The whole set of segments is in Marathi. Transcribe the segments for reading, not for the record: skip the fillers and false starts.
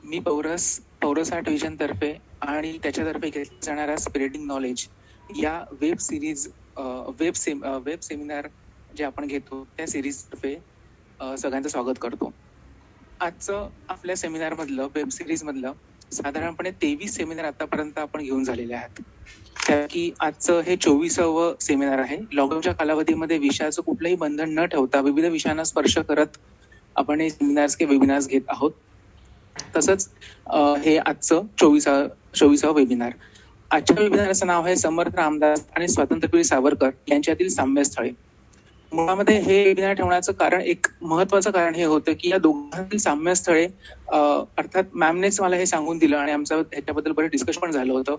मी पौरस आर्ट विजन तर्फे आणि त्याच्यातर्फे घेतल्या जाणाऱ्या स्प्रेडिंग नॉलेज या वेब सेमिनार जे आपण घेतो त्या सिरीज तर्फे सगळ्यांचं स्वागत करतो. आजचं आपल्या सेमिनार मधलं वेब सिरीज मधलं साधारणपणे 23 सेमिनार आतापर्यंत आपण घेऊन झालेले आहेत. त्यापैकी आजचं हे 24वं सेमिनार आहे. लॉकडाऊनच्या कालावधीमध्ये विषयाचं कुठलंही बंधन न ठेवता विविध विषयांना स्पर्श करत आपण हे सेमिनार्स किंवा वेबिनार्स घेत आहोत. तसंच हे आजचं 24वा वेबिनार. आजच्या वेबिनारचं नाव आहे समर्थ रामदास आणि स्वातंत्र्यवीर सावरकर यांच्यातील साम्यस्थळे. मुळामध्ये हे वेबिनार ठेवण्याचं कारण, एक महत्वाचं कारण हे होतं की या दोघांतील साम्यस्थळे अर्थात मॅमनेच मला हे सांगून दिलं आणि आमचं ह्याच्याबद्दल बरं डिस्कशन पण झालं होतं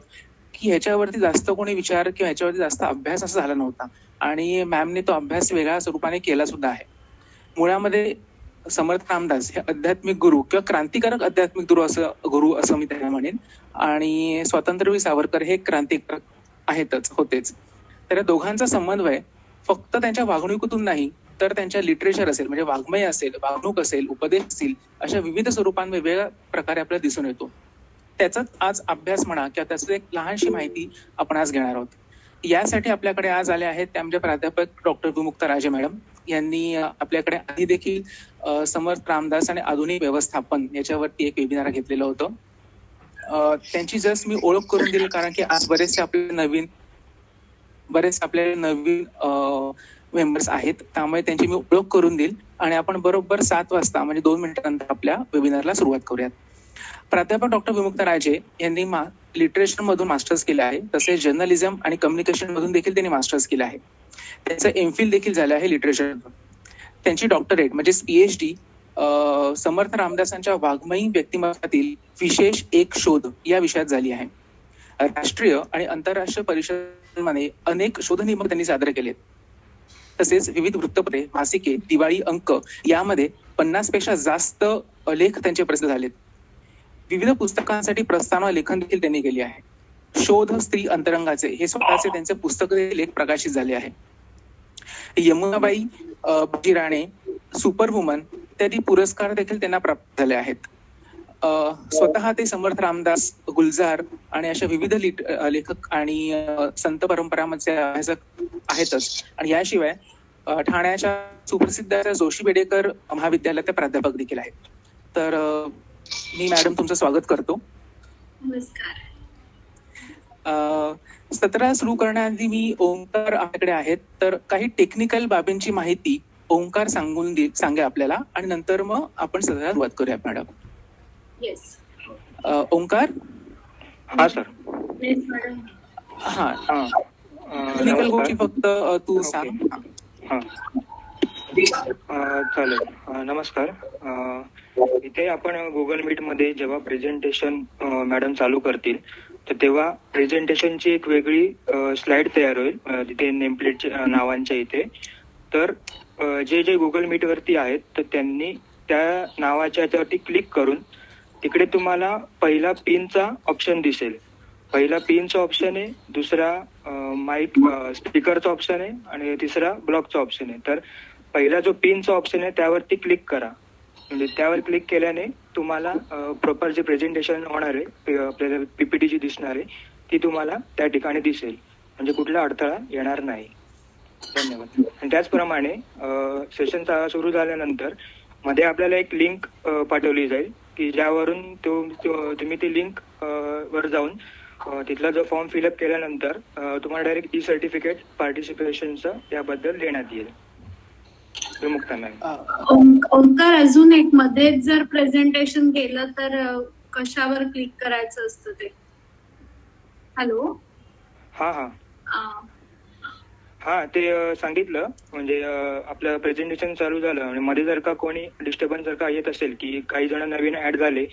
की ह्याच्यावरती जास्त कोणी विचार किंवा ह्याच्यावरती जास्त अभ्यास असा झाला नव्हता आणि मॅमने तो अभ्यास वेगळ्या स्वरूपाने केला सुद्धा आहे. मुळामध्ये समर्थ रामदास हे आध्यात्मिक गुरु किंवा क्रांतिकारक आध्यात्मिक गुरु असं मी त्यांना म्हणेन, आणि स्वातंत्र्यवीर सावरकर हे क्रांतिकारक होतेच. तर या दोघांचा समन्वय फक्त त्यांच्या वागणुकीतून नाही तर त्यांच्या लिटरेचर असेल, म्हणजे वाङ्मय असेल, वागणूक असेल, उपदेश असतील, अशा विविध स्वरूपांत वेगवेगळ्या प्रकारे आपल्याला दिसून येतो. त्याचाच आज अभ्यास म्हणा किंवा त्याची एक लहानशी माहिती आपण आज घेणार आहोत. यासाठी आपल्याकडे आज आले आहेत ते आमचे प्राध्यापक डॉक्टर विमुक्ता राजे मॅडम. यांनी आपल्याकडे आधी देखील समर्थ रामदास आणि आधुनिक व्यवस्थापन याच्यावरती एक वेबिनार घेतलेलं होतं. त्यांची जस्ट मी ओळख करून दिली कारण की आज बरेचसे आपले नवीन मेंबर्स आहेत, त्यामुळे त्यांची मी ओळख करून देईल आणि आपण बरोबर 7 वाजता म्हणजे 2 मिनिटांनंतर आपल्या वेबिनारला सुरुवात करूयात. प्राध्यापक डॉक्टर विमुक्ता राजे यांनी लिटरेचर मधून मास्टर्स केले आहे, तसेच जर्नलिझम आणि कम्युनिकेशन मधून देखील त्यांनी मास्टर्स केले आहे. त्यांचं एमफिल देखील झालं आहे लिटरेचर. त्यांची डॉक्टरेट म्हणजे PhD समर्थ रामदासांच्या वाङ्मयी व्यक्तिमत्वातील विशेष एक शोध या विषयात झाली आहे. राष्ट्रीय आणि आंतरराष्ट्रीय परिषदांमध्ये अनेक शोधनिबंध त्यांनी सादर केलेत. तसेच विविध वृत्तपत्रे, मासिके, दिवाळी अंक यामध्ये 50 पेक्षा जास्त लेख त्यांचे प्रसिद्ध झालेत. विविध पुस्तकांसाठी प्रस्तावना लेखन देखील त्यांनी केली आहे. शोध स्त्री अंतरंगाचे हे स्वतःचे त्यांचे पुस्तक लेख प्रकाशित झाले आहे. यमुनाबाई राणे, सुपरवुमन इत्यादी पुरस्कार देखील त्यांना प्राप्त झाले आहेत. स्वतः ते समर्थ रामदास, गुलजार आणि अशा विविध लेखक आणि संत परंपरांचे अभ्यासक आहेतच. आणि याशिवाय ठाण्याच्या सुप्रसिद्ध जोशी बेडेकर महाविद्यालयात प्राध्यापक देखील आहेत. तर मी मॅडम तुमचं स्वागत करतो. नमस्कार. सत्र सुरू करण्याआधी मी ओंकार आपल्याकडे आहेत, तर काही टेक्निकल बाबींची माहिती ओंकार सांगे आपल्याला आणि नंतर मग आपण सत्राला सुरुवात करूया मॅडम. येस ओंकार. हा सर. Yes madam. हा, टेक्निकल गोष्टी फक्त तू सांग. चालेल. नमस्कार. इथे आपण गुगल मीट मध्ये जेव्हा प्रेझेंटेशन मॅडम चालू करतील तर तेव्हा प्रेझेंटेशनची एक वेगळी स्लाइड तयार होईल तिथे नेमप्लेटच्या नावांच्या इथे. तर जे गुगल मीट वरती आहेत तर त्यांनी त्या नावाच्या याच्यावरती क्लिक करून तिकडे तुम्हाला पहिला पिनचा ऑप्शन दिसेल. पहिला पिनचा ऑप्शन आहे, दुसरा माईक स्पीकरचा ऑप्शन आहे आणि तिसरा ब्लॉकचा ऑप्शन आहे. तर पहिला जो पिनचा ऑप्शन आहे त्यावरती क्लिक करा. म्हणजे त्यावर क्लिक केल्याने तुम्हाला प्रॉपर जे प्रेझेंटेशन होणार आहे आपल्याला PPT जी दिसणार आहे ती तुम्हाला त्या ठिकाणी दिसेल, म्हणजे कुठला अडथळा येणार नाही. धन्यवाद. आणि त्याचप्रमाणे सेशन सुरू झाल्यानंतर मध्ये आपल्याला एक लिंक पाठवली जाईल की ज्यावरून तुम्ही ती लिंक वर जाऊन तिथला जो फॉर्म फिलअप केल्यानंतर तुम्हाला डायरेक्ट सर्टिफिकेट पार्टिसिपेशनचं याबद्दल देण्यात येईल. ओंकार, अजून एक मध्ये जर प्रेझेंटेशन केलं तर कशावर क्लिक करायचं असतं ते? हॅलो. हा ते सांगितलं. म्हणजे आपलं प्रेझेंटेशन चालू झालं आणि मध्ये जर का कोणी डिस्टर्बन्स जर का येत असेल की काही जण नवीन ऍड झाले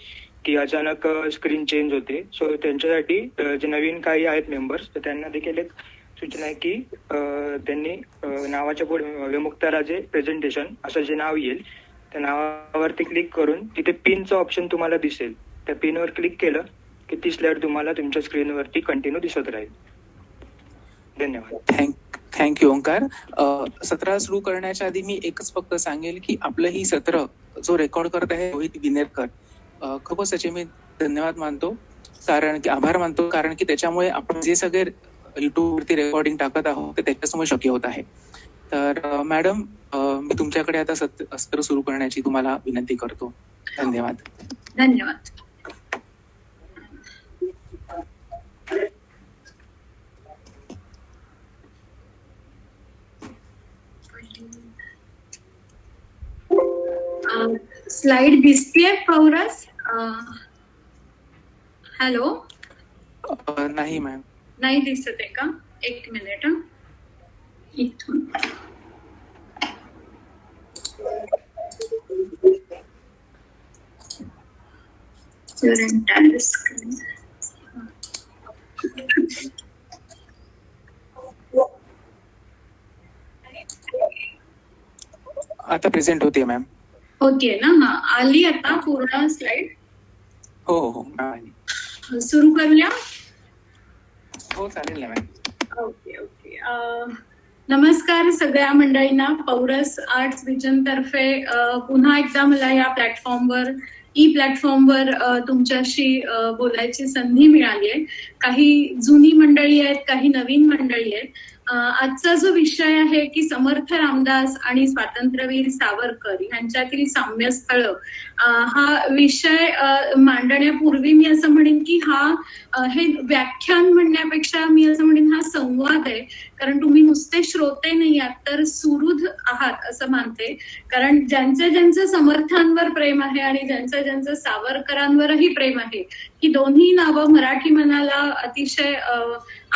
की अचानक स्क्रीन चेंज होते, सो त्यांच्यासाठी जे नवीन काही आहेत मेंबर्स तर त्यांना देखील एक सूचना आहे की त्यांनी नावाच्या पुढे विमुक्ता राजे प्रेझेंटेशन असं जे नाव येईल त्या नावावरती क्लिक करून तिथे पिनचं ऑप्शन तुम्हाला दिसेल. त्या पिनवर क्लिक केलं की ती स्लाइड तुम्हाला तुमच्या स्क्रीनवरती कंटिन्यू दिसत राहील. धन्यवाद. थँक्यू ओंकार. सत्र सुरू करण्याच्या आधी मी एकच फक्त सांगेल की आपलं ही सत्र जो रेकॉर्ड करत आहे रोहित विनेरकर खूपच त्याचे मी धन्यवाद मानतो, कारण की आभार मानतो, कारण की त्याच्यामुळे आपण जे सगळे युट्यूबवरती रेकॉर्डिंग टाकत आहोत ते त्याच्यासमोर शक्य होत आहे. तर मॅडम, मी तुमच्याकडे आता सत्र सुरू करण्याची तुम्हाला विनंती करतो. धन्यवाद. धन्यवाद. स्लाइड दिसतीये पौरस? हॅलो, नाही मॅम. नाही दिसत आहे का? एक मिनिट. इथून your entire screen. आता प्रेझेंट होते मॅम. होतीये ना? हा, आली आता पूर्ण स्लाइड. हो हो हो मॅम. सुरू करूया? हो चालेल ना मॅम. Okay okay. नमस्कार सगळ्या मंडळींना. पौरस आर्ट्स विजन तर्फे पुन्हा एकदा मला या प्लॅटफॉर्मवर तुमच्याशी बोलायची संधी मिळाली आहे. काही जुनी मंडळी आहेत, काही नवीन मंडळी आहेत. आजचा जो विषय आहे की समर्थ रामदास आणि स्वातंत्र्यवीर सावरकर यांच्यातील साम्यस्थळ, हा विषय मांडण्यापूर्वी मी असं म्हणेन की हे व्याख्यान म्हणण्यापेक्षा मी असं म्हणेन हा संवाद आहे. कारण तुम्ही नुसते श्रोते नाही आहात, तर सुहृद आहात असं मानते. कारण ज्यांचं समर्थांवर प्रेम आहे आणि ज्यांचं सावरकरांवरही प्रेम आहे, ही दोन्ही नावं मराठी मनाला अतिशय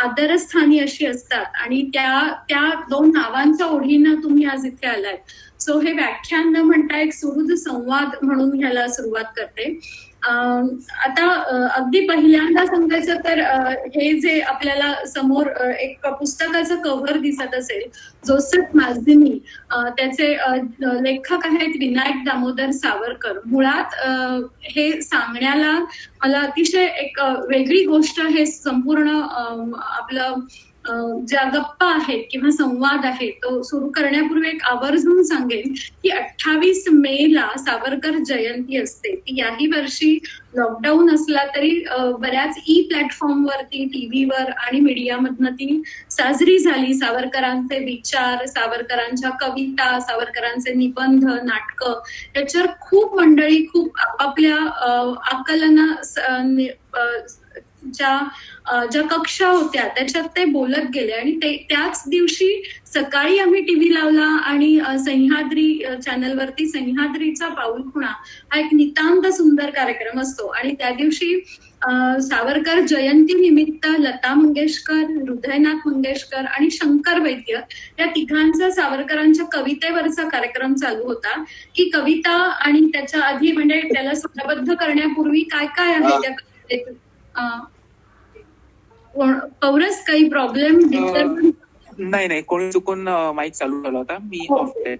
आदरस्थानी अशी असतात आणि त्या दोन नावांच्या ओढीनं तुम्ही आज इथे आलाय. सो हे व्याख्यान न म्हणता एक सुहृद संवाद म्हणून ह्याला सुरुवात करते. आता अगदी पहिल्यांदा सांगायचं तर हे जे आपल्याला समोर एक पुस्तकाचं कव्हर दिसत असेल, जोसेफ माझिनी, त्याचे लेखक आहेत विनायक दामोदर सावरकर. मुळात हे सांगण्याला मला अतिशय एक वेगळी गोष्ट, हे संपूर्ण आपलं ज्या गप्पा आहेत किंवा संवाद आहे तो सुरू करण्यापूर्वी एक आवर्जून सांगेन की 28 मेला सावरकर जयंती असते. ती याही वर्षी लॉकडाऊन असला तरी बऱ्याच प्लॅटफॉर्मवरती, टीव्हीवर आणि मीडियामधनं ती साजरी झाली. सावरकरांचे विचार, सावरकरांच्या कविता, सावरकरांचे निबंध, नाटकं याच्यावर खूप मंडळी खूप आपापल्या आकलना ज्या कक्षा होत्या त्याच्यात ते बोलत गेले. आणि त्याच दिवशी सकाळी आम्ही टीव्ही लावला आणि सह्याद्री चॅनलवरती सह्याद्रीचा पाऊलखुणा हा एक नितांत सुंदर कार्यक्रम असतो. आणि त्या दिवशी सावरकर जयंती निमित्त लता मंगेशकर, हृदयनाथ मंगेशकर आणि शंकर वैद्य या तिघांचा सावरकरांच्या कवितेवरचा कार्यक्रम चालू होता. की कविता आणि त्याच्या आधी म्हणजे त्याला स्वरबद्ध करण्यापूर्वी काय काय आहे त्या कवितेत. पौरस, काही प्रॉब्लेम? नाही, कोणी चुकून माईक चालू झाला होता, मी ऑफ केला.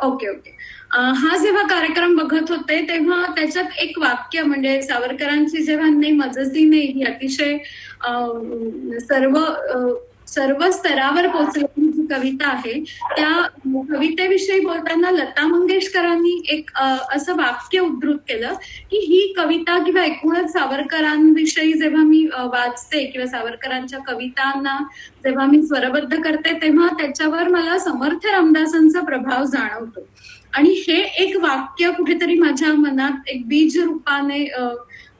Okay okay. हा जेव्हा कार्यक्रम बघत होते तेव्हा त्याच्यात एक वाक्य, म्हणजे सावरकरांची जेव्हा नाही मजसी नाही ही अतिशय सर्व स्तरावर पोहोचलेली जी कविता आहे, त्या कवितेविषयी बोलताना लता मंगेशकरांनी एक असं वाक्य उद्धृत केलं की ही कविता किंवा एकूणच सावरकरांविषयी जेव्हा मी वाचते किंवा सावरकरांच्या कवितांना जेव्हा मी स्वरबद्ध करते तेव्हा त्याच्यावर मला समर्थ रामदासांचा प्रभाव जाणवतो. आणि हे एक वाक्य कुठेतरी माझ्या मनात एक बीज रूपाने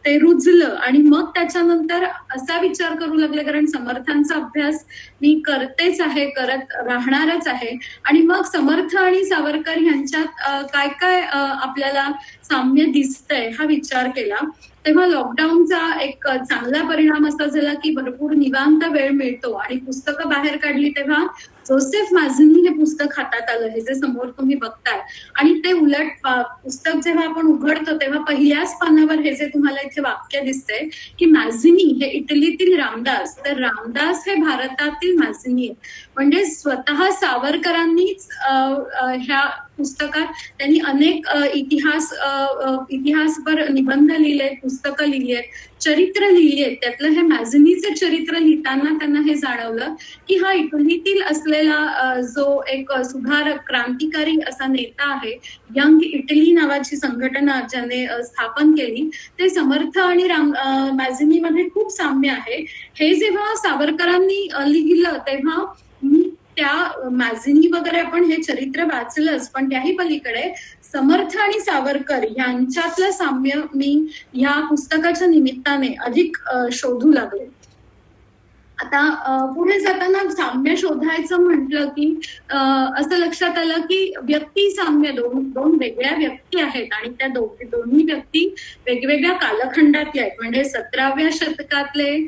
ते रुजलं. आणि मग त्याच्यानंतर असा विचार करू लागले, कारण समर्थांचा अभ्यास मी करतेच आहे, करत राहणारच आहे. आणि मग समर्थ आणि सावरकर यांच्यात काय काय आपल्याला साम्य दिसतंय हा विचार केला. तेव्हा लॉकडाऊनचा एक चांगला परिणाम असा झाला की भरपूर निवांत वेळ मिळतो. आणि पुस्तकं बाहेर काढली तेव्हा जोसेफ माझिनी हे पुस्तक हातात आलं, हे जे समोर तुम्ही बघताय. आणि ते उलट पुस्तक जेव्हा आपण उघडतो तेव्हा पहिल्याच पानावर हे जे तुम्हाला इथे वाक्य दिसतंय की माझिनी हे इटलीतील रामदास, तर रामदास हे भारतातील माझिनी आहे. म्हणजे स्वतः सावरकरांनीच ह्या पुस्तकात त्यांनी अनेक इतिहासपर निबंध लिहिलेत, पुस्तकं लिहिली आहेत, चरित्र लिहिली आहेत. त्यातलं हे मॅझनीचं चरित्र लिहिताना त्यांना हे जाणवलं की हा इटलीतील असलेला जो एक सुधारक क्रांतिकारी असा नेता आहे, यंग इटली नावाची संघटना ज्याने स्थापन केली, ते समर्थ आणि मॅझनीमध्ये खूप साम्य आहे. हे जेव्हा सावरकरांनी लिहिलं तेव्हा मी त्या मॅझनी वगैरे आपण हे चरित्र वाचलंच, पण त्याही पलीकडे समर्थ आणि सावरकर यांच्यातलं साम्य मी ह्या पुस्तकाच्या निमित्ताने अधिक शोधू लागले. आता पुढे जाताना साम्य शोधायचं म्हटलं की असं लक्षात आलं की व्यक्ती साम्य दोन वेगळ्या व्यक्ती आहेत आणि त्या दोन्ही व्यक्ती वेगवेगळ्या कालखंडातल्या आहेत. म्हणजे 17व्या शतकातले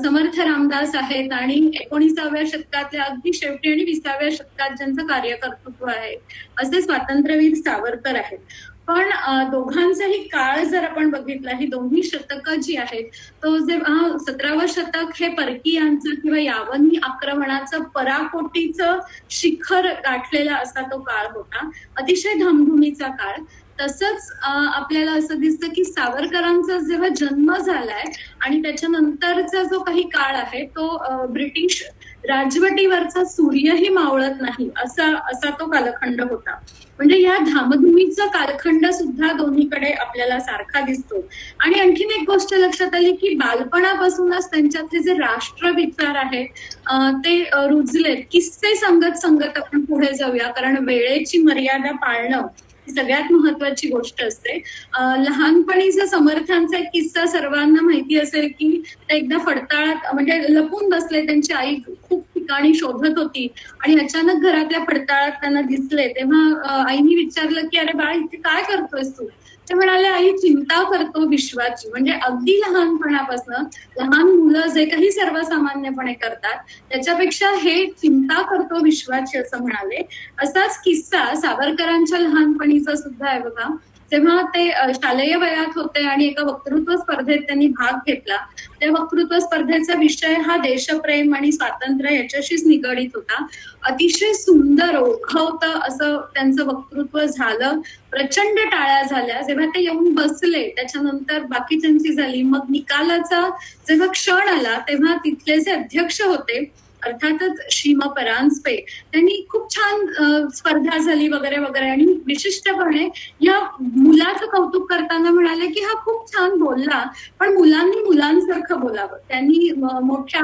समर्थ रामदास आहेत आणि 19व्या शतकातल्या अगदी शेवटी आणि 20व्या शतकात ज्यांचं कार्यकर्तृत्व आहे असे स्वातंत्र्यवीर सावरकर आहेत. पण दोघांचाही काळ जर आपण बघितला, ही दोन्ही शतकं जी आहेत, तो जेव्हा 17वं शतक हे परकीयांचं किंवा यावनी आक्रमणाचं पराकोटीचं शिखर गाठलेला असा तो काळ होता, अतिशय धामधुमीचा काळ. तसंच आपल्याला असं दिसतं की सावरकरांचा जेव्हा जन्म झालाय आणि त्याच्यानंतरचा जो काही काळ आहे तो ब्रिटिश राजवटीवरचा सूर्यही मावळत नाही असा तो कालखंड होता. म्हणजे या धामधुमीचा कालखंड सुद्धा दोन्हीकडे आपल्याला सारखा दिसतो. आणि आणखीन एक गोष्ट लक्षात आली की बालपणापासूनच त्यांच्यातले जे राष्ट्रविचार आहेत ते रुजलेत. किस्से संगत आपण पुढे जाऊया, कारण वेळेची मर्यादा पाळणं सगळ्यात महत्वाची गोष्ट असते. लहानपणीचा समर्थांचा एक किस्सा सर्वांना माहिती असेल की ते एकदा फडताळात म्हणजे लपून बसले, त्यांची आई खूप ठिकाणी शोधत होती आणि अचानक घरातल्या फडताळात त्यांना दिसले. तेव्हा आईने विचारलं की अरे बाळ इथे काय करतोयस तू? ते म्हणाले आई चिंता करतो विश्वाची. म्हणजे अगदी लहानपणापासून लहान मुलं जे काही सर्वसामान्यपणे करतात त्याच्यापेक्षा हे चिंता करतो विश्वाची असं म्हणाले. असाच किस्सा सावरकरांच्या लहानपणीचा सुद्धा आहे बघा. तेव्हा ते शालेय वयात होते आणि एका वक्तृत्व स्पर्धेत त्यांनी भाग घेतला. त्या वक्तृत्व स्पर्धेचा विषय हा देशप्रेम आणि स्वातंत्र्य याच्याशीच निगडीत होता. अतिशय सुंदर ओळखवतं असं त्यांचं वक्तृत्व झालं. प्रचंड टाळ्या झाल्या. जेव्हा ते येऊन बसले त्याच्यानंतर बाकीच्यांची झाली. मग निकालाचा जेव्हा क्षण आला तेव्हा तिथले जे अध्यक्ष होते अर्थातच श्रीम परांजपे, त्यांनी खूप छान स्पर्धा झाली वगैरे वगैरे आणि विशिष्टपणे या मुलाचं कौतुक करताना म्हणाले की हा खूप छान बोलला, पण मुलांनी मुलांसारखं बोलावं. त्यांनी मोठ्या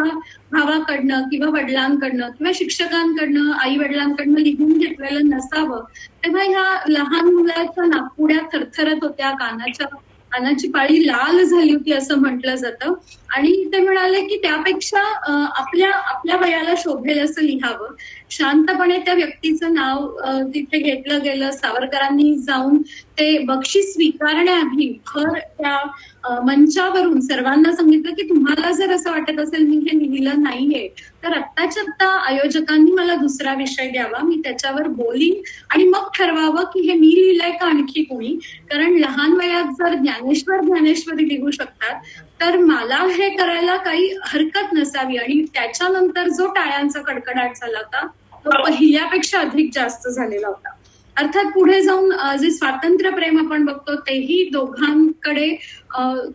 भावाकडनं किंवा वडिलांकडनं किंवा शिक्षकांकडनं आई वडिलांकडनं लिहून घेतलेलं नसावं. तेव्हा ह्या लहान मुलाच्या नाकपुड्या थरथरत होत्या, कानाची पाळी लाल झाली होती असं म्हटलं जातं. आणि ते म्हणाले की त्यापेक्षा आपल्या वयाला शोभेल असं लिहावं. शांतपणे त्या व्यक्तीचं नाव तिथे घेतलं गेलं. सावरकरांनी जाऊन ते बक्षीस स्वीकारण्याआधी भर त्या मंचावरून सर्वांना सांगितलं की तुम्हाला जर असं वाटत असेल मी हे लिहिलं नाहीये तर आत्ताच्या आत्ता आयोजकांनी मला दुसरा विषय द्यावा, मी त्याच्यावर बोलीन आणि मग ठरवावं की हे मी लिहिलंय का आणखी कोणी. कारण लहान वयात जर ज्ञानेश्वरी लिहू शकतात तर मला हे करायला काही हरकत नसावी. आणि त्याच्यानंतर जो टाळ्यांचा कडकडाट झाला होता तो पहिल्यापेक्षा अधिक जास्त झालेला होता. अर्थात पुढे जाऊन जे स्वातंत्र्य प्रेम आपण बघतो तेही दोघांकडे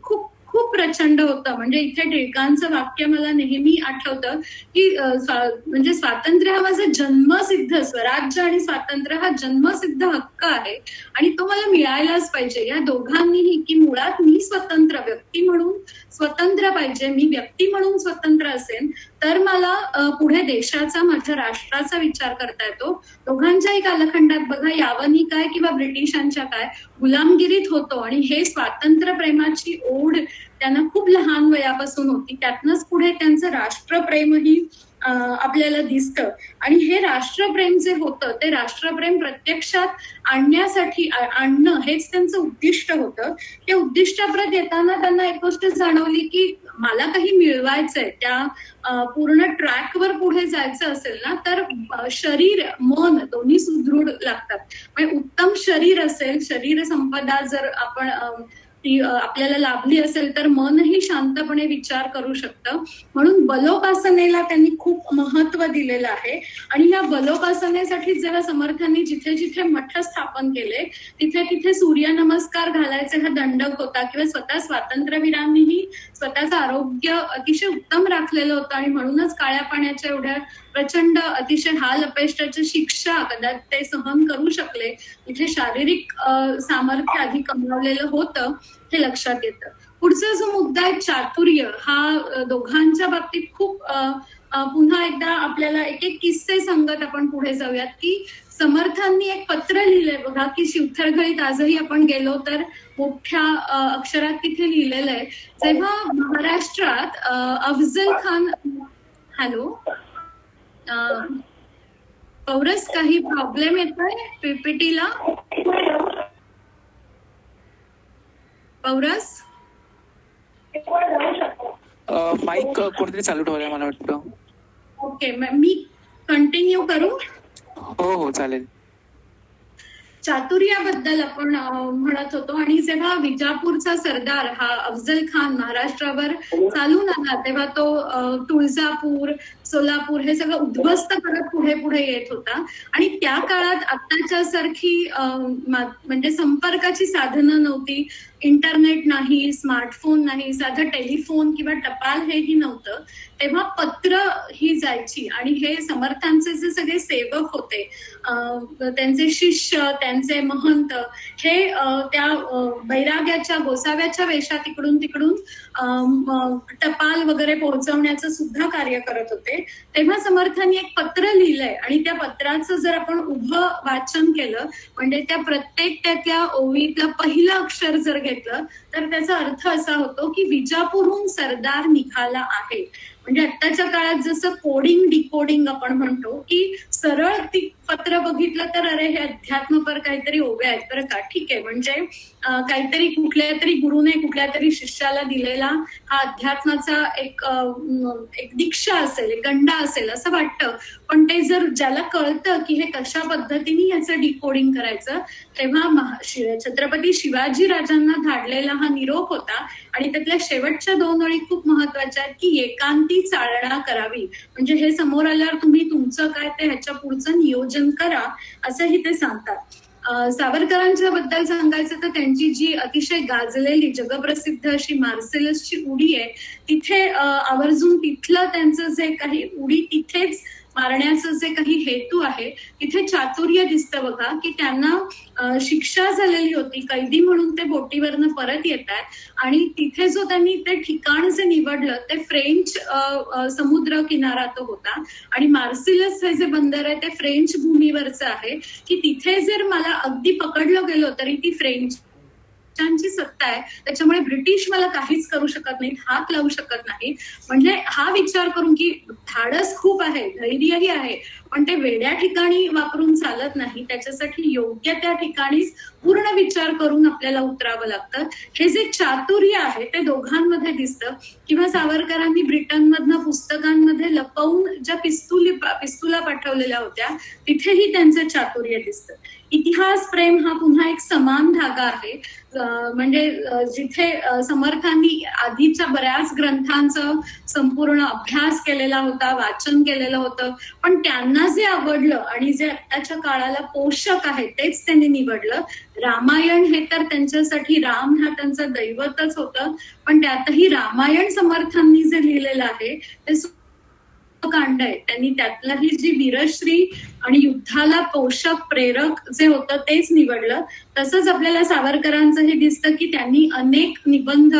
खूप खूप प्रचंड होतं. म्हणजे इथे टिळकांचं वाक्य मला नेहमी आठवतं की म्हणजे स्वातंत्र्य हा माझा जन्मसिद्ध, स्वराज्य आणि स्वातंत्र्य हा जन्मसिद्ध हक्क आहे आणि तो मला मिळायलाच पाहिजे. या दोघांनीही की मुळात मी स्वतंत्र व्यक्ती म्हणून स्वतंत्र पाहिजे, मी व्यक्ती म्हणून स्वतंत्र असेल तर मला पुढे देशाचा, माझ्या राष्ट्राचा विचार करता येतो. दोघांच्याही कालखंडात बघा यावनी काय किंवा ब्रिटिशांच्या काय गुलामगिरीत होतो आणि हे स्वातंत्र्य प्रेमाची ओढ त्यांना खूप लहान वयापासून होती. त्यातनंच पुढे त्यांचं राष्ट्रप्रेमही आपल्याला दिसतं. आणि हे राष्ट्रप्रेम जे होतं ते राष्ट्रप्रेम प्रत्यक्षात आणणं हेच त्यांचं उद्दिष्ट होतं. त्या उद्दिष्टाप्रत येताना त्यांना एक गोष्ट जाणवली की मला काही मिळवायचंय, त्या पूर्ण ट्रॅकवर पुढे जायचं असेल ना तर शरीर मन दोन्ही सुदृढ लागतात. म्हणजे उत्तम शरीर असेल, शरीर संपदा जर आपण ती आपल्याला लाभली असेल तर मनही शांतपणे विचार करू शकतं. म्हणून बलोपासनेला त्यांनी खूप महत्व दिलेलं आहे. आणि या बलोपासनेसाठी जेव्हा समर्थांनी जिथे जिथे मठ स्थापन केले तिथे तिथे सूर्यनमस्कार घालायचे हा दंडक होता, किंवा स्वतः स्वातंत्र्यवीरांनीही स्वतःचं आरोग्य अतिशय उत्तम राखलेलं होतं आणि म्हणूनच काळ्या पाण्याच्या एवढ्या प्रचंड अतिशय हाल अपेष्टाची शिक्षा कदाचित ते सहन करू शकले. इथे शारीरिक सामर्थ्य आधी कमावलेलं होतं हे लक्षात येतं. पुढचा जो मुद्दा आहे चातुर्य, हा दोघांच्या बाबतीत खूप पुन्हा एकदा आपल्याला एक एक किस्से सांगत आपण पुढे जाऊयात. की समर्थांनी एक पत्र लिहिलंय बघा, की शिवथरघळीत आजही आपण गेलो तर मोठ्या अक्षरात तिथे लिहिलेलं आहे. जेव्हा महाराष्ट्रात अफजल खान, हॅलो पौरस, काही प्रॉब्लेम येतोय पीपीटीला? पौरस माईक कोणतरी चालू ठेवलाय मला वाटतं. ओके, मी कंटिन्यू करू? हो हो चालेल. चातुर्याबद्दल आपण म्हणत होतो. आणि जेव्हा विजापूरचा सरदार हा अफजल खान महाराष्ट्रावर चालून आला तेव्हा तो तुळजापूर, सोलापूर हे सगळं उद्ध्वस्त करत पुढे पुढे येत होता. आणि त्या काळात आत्ताच्या सारखी म्हणजे संपर्काची साधनं नव्हती, इंटरनेट नाही, स्मार्टफोन नाही, साधं टेलिफोन किंवा टपाल हेही नव्हतं. तेव्हा पत्र ही जायची आणि हे समर्थांचे जे सगळे सेवक होते, त्यांचे शिष्य, त्यांचे महंत, हे त्या बैराग्याच्या गोसाव्याच्या वेशात इकडून तिकडून टपाल वगैरे पोहोचवण्याचं सुद्धा कार्य करत होते. तेव्हा समर्थांनी एक पत्र लिहिलंय आणि त्या पत्राचं जर आपण उभं वाचन केलं, म्हणजे त्या प्रत्येक त्या ओवीतलं पहिलं अक्षर जर घेतलं तर त्याचा अर्थ असा होतो की विजापूरहून सरदार निघाला आहे. म्हणजे आत्ताच्या काळात जसं कोडिंग डिकोडिंग आपण म्हणतो, की सरळ ती पत्र बघितलं तर अरे हे अध्यात्मपर काहीतरी ओव्या आहेत बरं का, ठीक आहे, म्हणजे काहीतरी कुठल्या तरी गुरुने कुठल्या तरी शिष्याला दिलेला हा अध्यात्माचा एक दीक्षा असेल, एक गंडा असेल असं वाटतं. पण ते जर ज्याला कळतं की हे कशा पद्धतीने याचं डिकोडिंग करायचं, तेव्हा छत्रपती शिवाजी राजांना धाडलेला हा निरोप होता. आणि त्यातल्या शेवटच्या 2 ओळी खूप महत्वाच्या आहेत, की एकांती चालना करावी, म्हणजे हे समोर आल्यावर तुम्ही तुमचं काय ते ह्याच्या पुढचं नियोजन करा, असंही ते सांगतात. सावरकरांच्या बद्दल सांगायचं तर त्यांची जी अतिशय गाजलेली जगप्रसिद्ध अशी मार्सेलसची उडी आहे, तिथे आवर्जून तिथलं त्यांचं जे काही उडी तिथेच मारण्याचं जे काही हेतू आहे तिथे चातुर्य दिसतं बघा. की त्यांना शिक्षा झालेली होती, कैदी म्हणून ते बोटीवरनं परत येतात आणि तिथे जो त्यांनी ते ठिकाण जे निवडलं ते फ्रेंच समुद्र किनारा तो होता आणि मार्सिलस हे जे बंदर आहे ते फ्रेंच भूमीवरचं आहे. की तिथे जर मला अगदी पकडलं गेलो तरी ती फ्रेंचची सत्ता आहे, त्याच्यामुळे ब्रिटिश मला काहीच करू शकत नाहीत, हात लावू शकत नाहीत. म्हणजे हा विचार करून की धाडस खूप आहे, धैर्यही आहे, पण ते वेड्या ठिकाणी वापरून चालत नाही, त्याच्यासाठी योग्य त्या ठिकाणीच पूर्ण विचार करून आपल्याला उतरावं लागतं. हे जे चातुर्य आहे ते दोघांमध्ये दिसतं. किंवा सावरकरांनी ब्रिटनमधनं पुस्तकांमध्ये लपवून ज्या पिस्तुला पाठवलेल्या होत्या तिथेही त्यांचं चातुर्य दिसतं. इतिहास प्रेम हा पुन्हा एक समान धागा आहे. म्हणजे जिथे समर्थांनी आधीच्या बऱ्याच ग्रंथांचं संपूर्ण अभ्यास केलेला होता, वाचन केलेलं होतं, पण त्यांना जे आवडलं आणि जे आत्ताच्या काळाला पोषक आहे तेच त्यांनी निवडलं. रामायण हे तर त्यांच्यासाठी राम हा त्यांचा दैवतच होतं, पण त्यातही रामायण समर्थांनी जे लिहिलेलं आहे ते कांड आहे. त्यांनी त्यातलाही जी वीरश्री आणि युद्धाला पोषक प्रेरक जे होतं तेच निवडलं. तसंच आपल्याला सावरकरांचं हे दिसतं की त्यांनी अनेक निबंध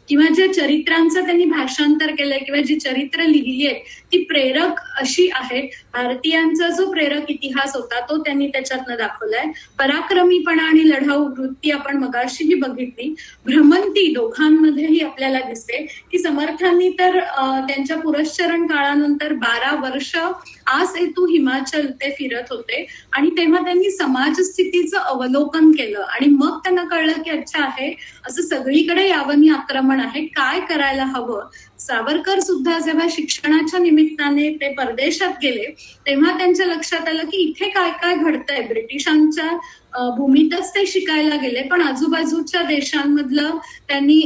किंवा ज्या चरित्रांचं त्यांनी भाषांतर केलंय किंवा जी चरित्र लिहिली आहेत ती प्रेरक अशी आहेत. भारतीयांचा जो प्रेरक इतिहास होता तो त्यांनी त्याच्यातनं दाखवलाय. पराक्रमीपणा आणि लढाऊ वृत्ती आपण मगाशीही बघितली. भ्रमंती दोघांमध्येही आपल्याला दिसते की समर्थांनी तर त्यांच्या पुरश्चरण काळानंतर 12 वर्ष आस हेतू हिमाचल ते फिरत होते आणि तेव्हा त्यांनी समाजस्थितीचं अवलोकन केलं आणि मग त्यांना कळलं की अच्छा आहे असं सगळीकडे यावनी आक्रमण आहे, काय करायला हवं. सावरकर सुद्धा जेव्हा शिक्षणाच्या निमित्ताने ते परदेशात गेले तेव्हा त्यांच्या लक्षात आलं की इथे काय काय घडतंय. ब्रिटिशांच्या भूमीतच ते शिकायला गेले, पण आजूबाजूच्या देशांमधलं त्यांनी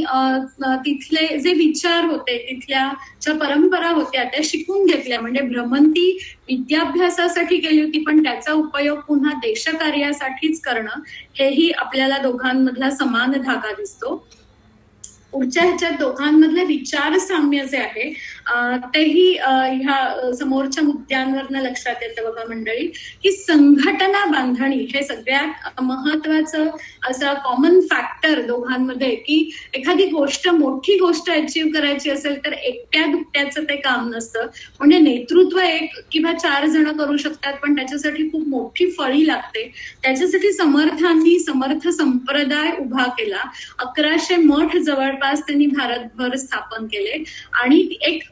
तिथले जे विचार होते, तिथल्या ज्या परंपरा होत्या त्या शिकून घेतल्या. म्हणजे भ्रमंती विद्याभ्यासासाठी केली होती, पण त्याचा उपयोग पुन्हा देशकार्यासाठीच करणं, हेही आपल्याला दोघांमधला समान धागा दिसतो. पुढच्या ह्याच्यात दोघांमधले विचार साम्य जे आहे तेही ह्या समोरच्या मुद्द्यांवरनं लक्षात येतं बघा मंडळी, की संघटना बांधणी हे सगळ्यात महत्वाचं असं कॉमन फॅक्टर दोघांमध्ये, की एखादी गोष्ट मोठी गोष्ट अचीव्ह करायची असेल तर एकट्या दुकट्याचं ते काम नसतं. म्हणजे नेतृत्व 1 किंवा 4 जण करू शकतात, पण त्याच्यासाठी खूप मोठी फळी लागते. त्याच्यासाठी समर्थांनी समर्थ संप्रदाय उभा केला. 1100 मठ जवळपास त्यांनी भारतभर स्थापन केले आणि एक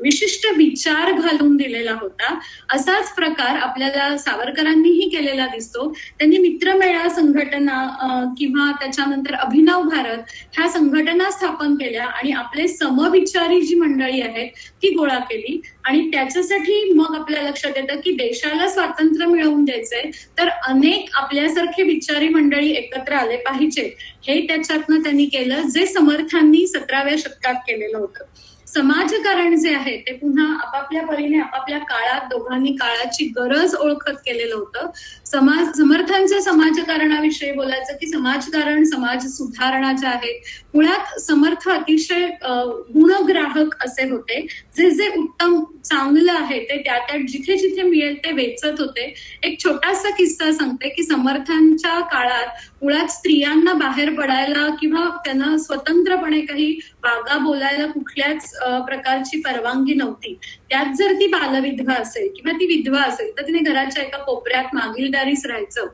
विशिष्ट विचार घालून दिलेला होता. असाच प्रकार आपल्याला सावरकरांनीही केलेला दिसतो. त्यांनी मित्रमेळा संघटना किंवा त्याच्यानंतर अभिनव भारत ह्या संघटना स्थापन केल्या आणि आपले समविचारी जी मंडळी आहेत ती गोळा केली. आणि त्याच्यासाठी मग आपल्या लक्षात येतं की देशाला स्वातंत्र्य मिळवून द्यायचंय तर अनेक आपल्यासारखे विचारी मंडळी एकत्र आले पाहिजे, हे त्याच्यातनं त्यांनी केलं, जे समर्थांनी 17व्या शतकात केलेलं होतं. समाजकारण जे आहे ते पुन्हा आपापल्या परीने आपापल्या काळात दोघांनी काळाची गरज ओळखत केलेलं होतं. समर्थांच्या समाजकारणाविषयी बोलायचं की समाजकारण समाज सुधारणा ज्या आहेत, मुळात समर्थ अतिशय गुणग्राहक असे होते. जे जे उत्तम चांगलं आहे ते त्या जिथे जिथे मिळेल ते वेचत होते. एक छोटासा किस्सा सांगते की समर्थांच्या काळात मुळात स्त्रियांना बाहेर पडायला किंवा त्यांना स्वतंत्रपणे काही वागा बोलायला कुठल्याच प्रकारची परवानगी नव्हती. त्यात जर ती बालविधवा असेल किंवा ती विधवा असेल तर तिने घराच्या एका कोपऱ्यात मागीलदारीच राहायचं.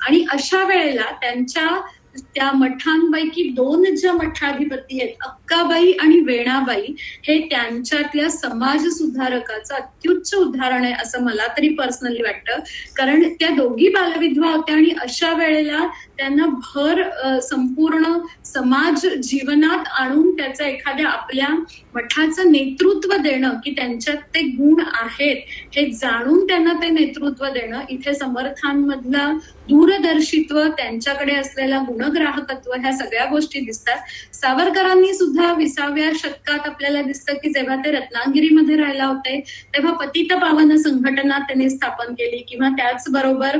आणि अशा वेळेला त्यांच्या त्या मठांपैकी 2 ज्या मठाधिपती आहेत, अक्काबाई आणि वेणाबाई, हे त्यांच्यातल्या समाज सुधारकाचं अत्युच्च उदाहरण आहे असं मला तरी पर्सनली वाटतं. कारण त्या दोघी बालविधवा होत्या आणि अशा वेळेला त्यांना भर संपूर्ण समाज जीवनात आणून त्याचं एखाद्या आपल्या मठाचं नेतृत्व देणं, की त्यांच्यात ते गुण आहेत हे जाणून त्यांना ते नेतृत्व देणं, इथे समर्थांमधला दूरदर्शित्व, त्यांच्याकडे असलेला गुणग्राहकत्व, ह्या सगळ्या गोष्टी दिसतात. सावरकरांनी सुद्धा 20व्या शतकात आपल्याला दिसतं की जेव्हा ते रत्नागिरीमध्ये राहिला होते तेव्हा पतित पावन संघटना त्यांनी स्थापन केली, किंवा त्याचबरोबर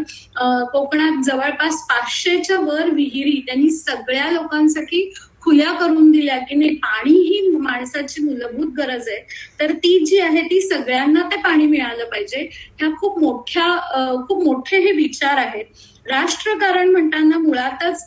कोकणात जवळपास 500च्या वर विहिरी त्यांनी सगळ्या लोकांसाठी खुल्या करून दिल्या, की नाही, पाणी ही माणसाची मूलभूत गरज आहे, तर ती जी आहे ती सगळ्यांना ते पाणी मिळालं पाहिजे. ह्या खूप मोठे हे विचार आहेत. राष्ट्रकारण म्हणताना मुळातच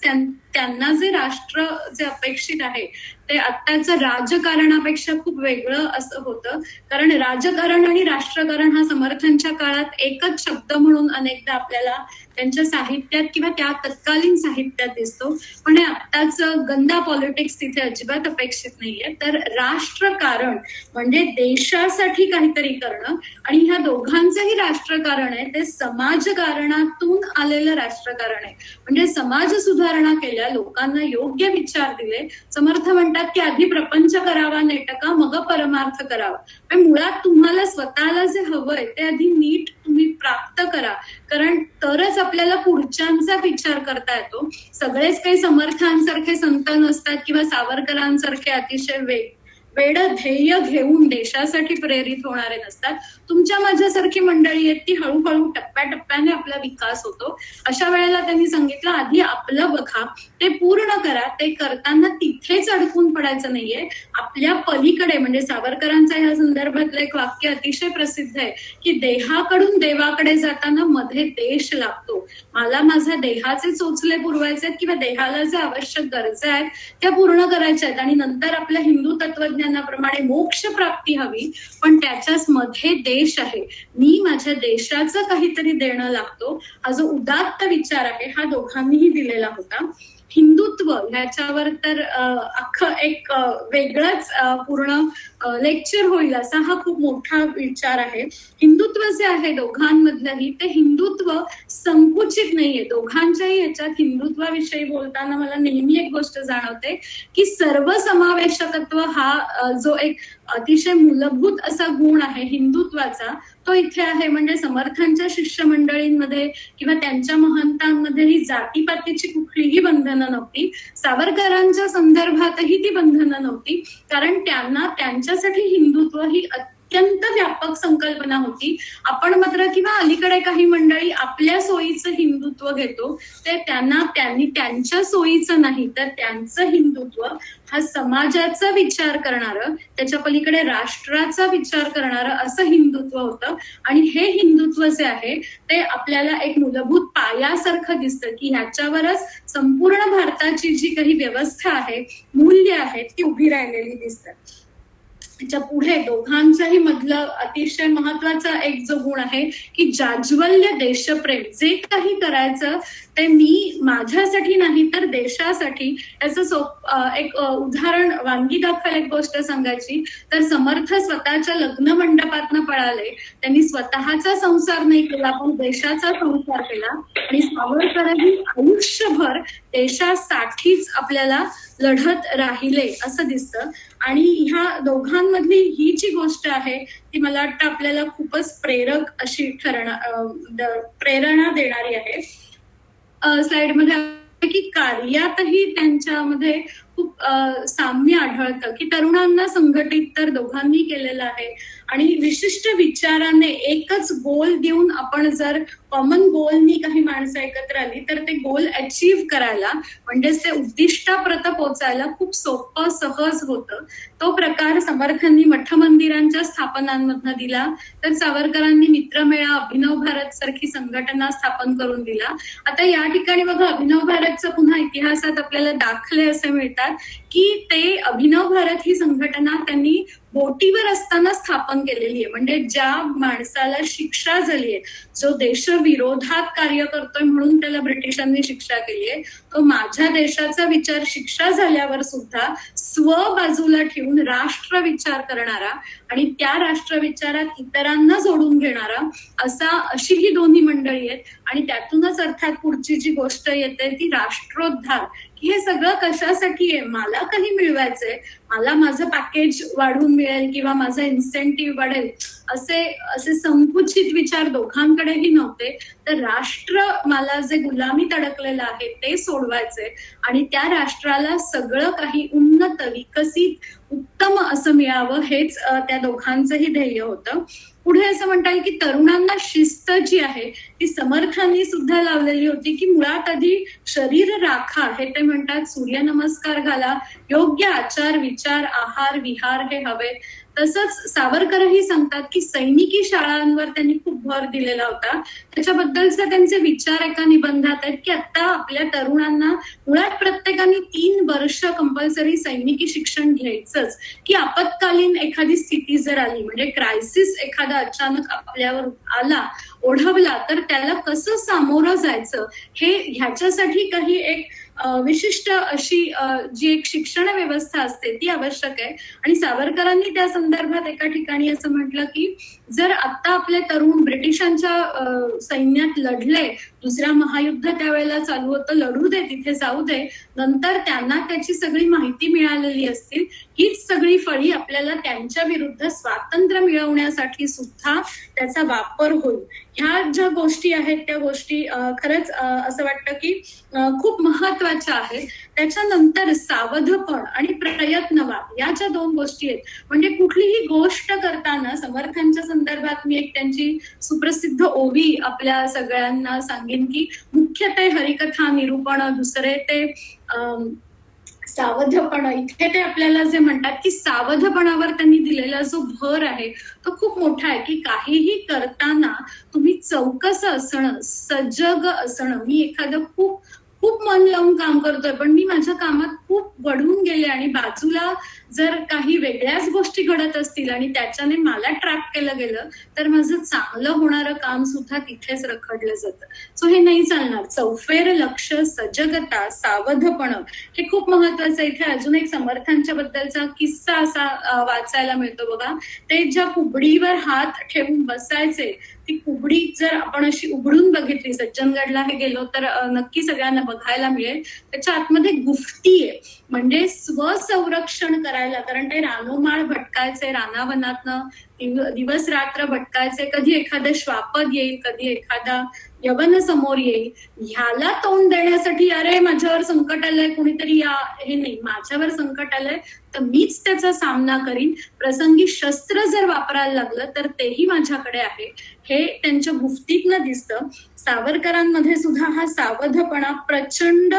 त्यांना जे राष्ट्र जे अपेक्षित आहे ते आत्ताचं राजकारणापेक्षा खूप वेगळं असं होतं. कारण राजकारण आणि राष्ट्रकारण हा समर्थांच्या काळात एकच शब्द म्हणून अनेकदा आपल्याला त्यांच्या साहित्यात किंवा त्या तत्कालीन साहित्यात दिसतो. पण आत्ताच गंदा पॉलिटिक्स तिथे अजिबात अपेक्षित नाहीये. तर राष्ट्रकारण म्हणजे देशासाठी काहीतरी करणं, आणि ह्या दोघांचंही राष्ट्रकारण आहे ते समाजकारणातून आलेलं राष्ट्रकारण आहे. म्हणजे समाज सुधारणा केल्या, लोकांना योग्य विचार दिले. समर्थ म्हणतात की आधी प्रपंच करावा नेटका, मग परमार्थ करावा. मुळात तुम्हाला स्वतःला जे हवंय ते आधी नीट तुम्ही प्राप्त करा, कारण तरच आपल्याला पुढच्यांचा विचार करता येतो. सगळेच काही समर्थांसारखे संत नसतात किंवा सावरकरांसारखे अतिशय वेड ध्येय घेऊन देशासाठी प्रेरित होणारे नसतात. तुमच्या माझ्यासारखी मंडळी आहेत ती हळूहळू टप्प्याटप्प्याने आपला विकास होतो. अशा वेळेला त्यांनी सांगितलं आधी आपलं बघा, ते पूर्ण करा. ते करताना तिथेच अडकून पडायचं नाहीये, आपल्या पलीकडे. म्हणजे सावरकरांचा ह्या संदर्भातलं एक वाक्य अतिशय प्रसिद्ध आहे की देहाकडून देवाकडे जाताना मध्ये देश लागतो. मला माझ्या देहाचे चोचले पुरवायचे आहेत किंवा देहाला ज्या आवश्यक गरजा आहेत त्या पूर्ण करायच्या आहेत, आणि नंतर आपल्या हिंदू तत्वज्ञानाप्रमाणे मोक्ष प्राप्ती हवी, पण त्याच्याच मध्ये देश आहे. मी माझ्या देशाचं काहीतरी देणं लागतो. हा जो उदात्त विचार आहे हा दोघांनीही दिलेला होता. हिंदुत्व ह्याच्यावर तर अख्खं एक वेगळंच पूर्ण लेक्चर होईल असा हा खूप मोठा विचार आहे. हिंदुत्व जे आहे दोघांमधलंही ते हिंदुत्व संकुचित नाहीये. दोघांच्याही याच्यात हिंदुत्वाविषयी बोलताना मला नेहमी एक गोष्ट जाणवते की सर्वसमावेशकत्व हा जो एक अतिशय मूलभूत असा गुण आहे हिंदुत्वाचा तो इथे आहे. म्हणजे समर्थांच्या शिष्यमंडळींमध्ये किंवा त्यांच्या महंतांमध्ये ही जातीपातीची कुठलीही बंधनं नव्हती. सावरकरांच्या संदर्भातही ती बंधनं नव्हती, कारण त्यांना त्यांच्यासाठी हिंदुत्व ही अत्यंत व्यापक संकल्पना होती. आपण मात्र किंवा अलीकडे काही मंडळी आपल्या सोयीचं हिंदुत्व घेतो, ते त्यांनी त्यांच्या सोयीचं नाही तर त्यांचं हिंदुत्व हा समाजाचा विचार करणारं, त्याच्या पलीकडे राष्ट्राचा विचार करणारं असं हिंदुत्व होतं. आणि हे हिंदुत्व जे आहे ते आपल्याला एक मूलभूत पायासारखं दिसतं की ह्याच्यावरच संपूर्ण भारताची जी काही व्यवस्था आहे, मूल्य आहेत ती उभी राहिलेली दिसतात. त्याच्या पुढे दोघांच्याही मधलं अतिशय महत्वाचा एक जो गुण आहे की जाज्वल्य देशप्रेम. जे काही करायचं ते मी माझ्यासाठी नाही तर देशासाठी. याचं एक उदाहरण वानगी दाखल एक गोष्ट सांगायची तर समर्थ स्वतःच्या लग्न मंडपातनं पळाले. त्यांनी स्वतःचा संसार नाही केला पण देशाचा संसार केला. आणि सावरकरही आयुष्यभर देशासाठीच आपल्याला लढत राहिले असं दिसतं. आणि ह्या दोघांमधली ही जी गोष्ट आहे ती मला वाटतं आपल्याला खूपच प्रेरक अशी प्रेरणा देणारी आहे. स्लाइडमध्ये की कार्यातही त्यांच्यामध्ये खूप साम्य आढळतं की तरुणांना संघटित तर दोघांनी केलेलं आहे. आणि विशिष्ट विचाराने एकच गोल देऊन आपण जर कॉमन गोलनी काही माणसं एकत्र आली तर ते गोल अचीव्ह करायला म्हणजेच ते उद्दिष्टाप्रत पोहोचायला खूप सोपं सहज होतं. तो प्रकार समर्थांनी मठ मंदिरांच्या स्थापनांमधनं दिला तर सावरकरांनी मित्रमेळा अभिनव भारत सारखी संघटना स्थापन करून दिला. आता या ठिकाणी बघा अभिनव भारतचं पुन्हा इतिहासात आपल्याला दाखले असे मिळतात की ते अभिनव भारत ही संघटना त्यांनी बोटीवर असताना स्थापन केलेली आहे. म्हणजे ज्या माणसाला शिक्षा झाली आहे, जो देशविरोधात कार्य करतोय म्हणून त्याला ब्रिटिशांनी शिक्षा केली आहे, तो माझ्या देशाचा विचार शिक्षा झाल्यावर सुद्धा स्व बाजूला ठेवून राष्ट्र विचार करणारा आणि त्या राष्ट्र विचारात इतरांना जोडून घेणारा अशी ही दोन्ही मंडळी आहेत. आणि त्यातूनच अर्थात पुढची जी गोष्ट येते ती राष्ट्रोद्धार. की हे सगळं कशासाठी आहे, मला काही मिळवायचंय, मला माझं पॅकेज वाढवून मिळेल किंवा माझं इन्सेंटिव्ह वाढेल असे संकुचित विचार दोघांकडेही नव्हते. तर राष्ट्र मला जे गुलामीत अडकलेलं आहे ते सोडवायचे आणि त्या राष्ट्राला सगळं काही उन्नत विकसित उत्तम असं मिळावं हेच त्या दोघांचंही ध्येय होतं. पुढे असं म्हणता येईल की तरुणांना शिस्त जी आहे ती समर्थांनी सुद्धा लावलेली होती की मुळात आधी शरीर राखा हे ते म्हणतात, सूर्यनमस्कार घाला, योग्य आचार विचार आहार विहार हे हवे. तसंच सावरकरही सांगतात की सैनिकी शाळांवर त्यांनी खूप भर दिलेला होता. त्याच्याबद्दलचे त्यांचे विचार एका निबंधात आहेत की आता आपल्या तरुणांना मुळात प्रत्येकाने 3 वर्ष कंपल्सरी सैनिकी शिक्षण घ्यायचंच की आपत्कालीन एखादी स्थिती जर आली म्हणजे क्रायसिस एखादा अचानक आपल्यावर आला ओढवला तर त्याला कसं सामोरं जायचं हे ह्याच्यासाठी काही एक विशिष्ट अशी जी एक शिक्षण व्यवस्था असते ती आवश्यक आहे. आणि सावरकरांनी त्या संदर्भात एका ठिकाणी असं म्हटलं की जर आता आपले तरुण ब्रिटिशांच्या सैन्यात लढले, दुसऱ्या महायुद्ध त्यावेळेला चालू होतं, लढू दे, तिथे जाऊ दे, नंतर त्यांना त्याची सगळी माहिती मिळालेली असतील, हीच सगळी फळी आपल्याला त्यांच्या विरुद्ध स्वातंत्र्य मिळवण्यासाठी सुद्धा त्याचा वापर होईल. ह्या ज्या गोष्टी आहेत त्या गोष्टी खरंच असं वाटतं की खूप महत्वाच्या आहेत. त्याच्यानंतर सावधपण आणि प्रयत्नवाद या ज्या 2 गोष्टी आहेत. म्हणजे कुठलीही गोष्ट करताना समर्थांच्या संदर्भात मी एक त्यांची सुप्रसिद्ध ओवी आपल्या सगळ्यांना सांगेन की मुख्य ते हरिकथा निरूपण, दुसरे ते सावधपण. इथे ते आपल्याला जे म्हणतात की सावधपणावर त्यांनी दिलेला जो भर आहे तो खूप मोठा आहे की काहीही करताना तुम्ही चौकस असणं, सजग असणं. मी एखादं खूप मन लावून काम करतोय पण मी माझ्या कामात खूप वढून गेले आणि बाजूला जर काही वेगळ्याच गोष्टी घडत असतील आणि त्याच्याने मला ट्रॅप केलं गेलं तर माझं चांगलं होणारं काम सुद्धा तिथेच रखडलं जातं. सो हे नाही चालणार. चौफेर लक्ष, सजगता, सावधपणं हे खूप महत्वाचं आहे. इथे अजून एक समर्थांच्या बद्दलचा किस्सा असा वाचायला मिळतो बघा. ते ज्या कुबडीवर हात ठेवून बसायचे, ती कुबडी जर आपण अशी उघडून बघितली, सज्जनगडला हे गेलो तर नक्की सगळ्यांना बघायला मिळेल, त्याच्या आतमध्ये गुफ्ती आहे. म्हणजे स्वसंरक्षण करायला, कारण ते रानोमाळ भटकायचे, रानावनातनं दिवस रात्र भटकायचे, कधी एखादं श्वापद येईल, कधी एखादा यवन समोर येईल, ह्याला तोंड देण्यासाठी अरे माझ्यावर संकट आलंय, कोणीतरी या, हे नाही, माझ्यावर संकट आलंय तर मीच त्याचा सामना करीन. प्रसंगी शस्त्र जर वापरायला लागलं तर तेही माझ्याकडे आहे, हे त्यांच्या गुफ्तीतनं दिसतं. सावरकरांमध्ये सुद्धा हा सावधपणा प्रचंड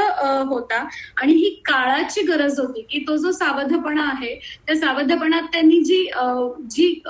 होता आणि ही काळाची गरज होती की तो जो सावधपणा आहे त्या सावधपणात त्यांनी जी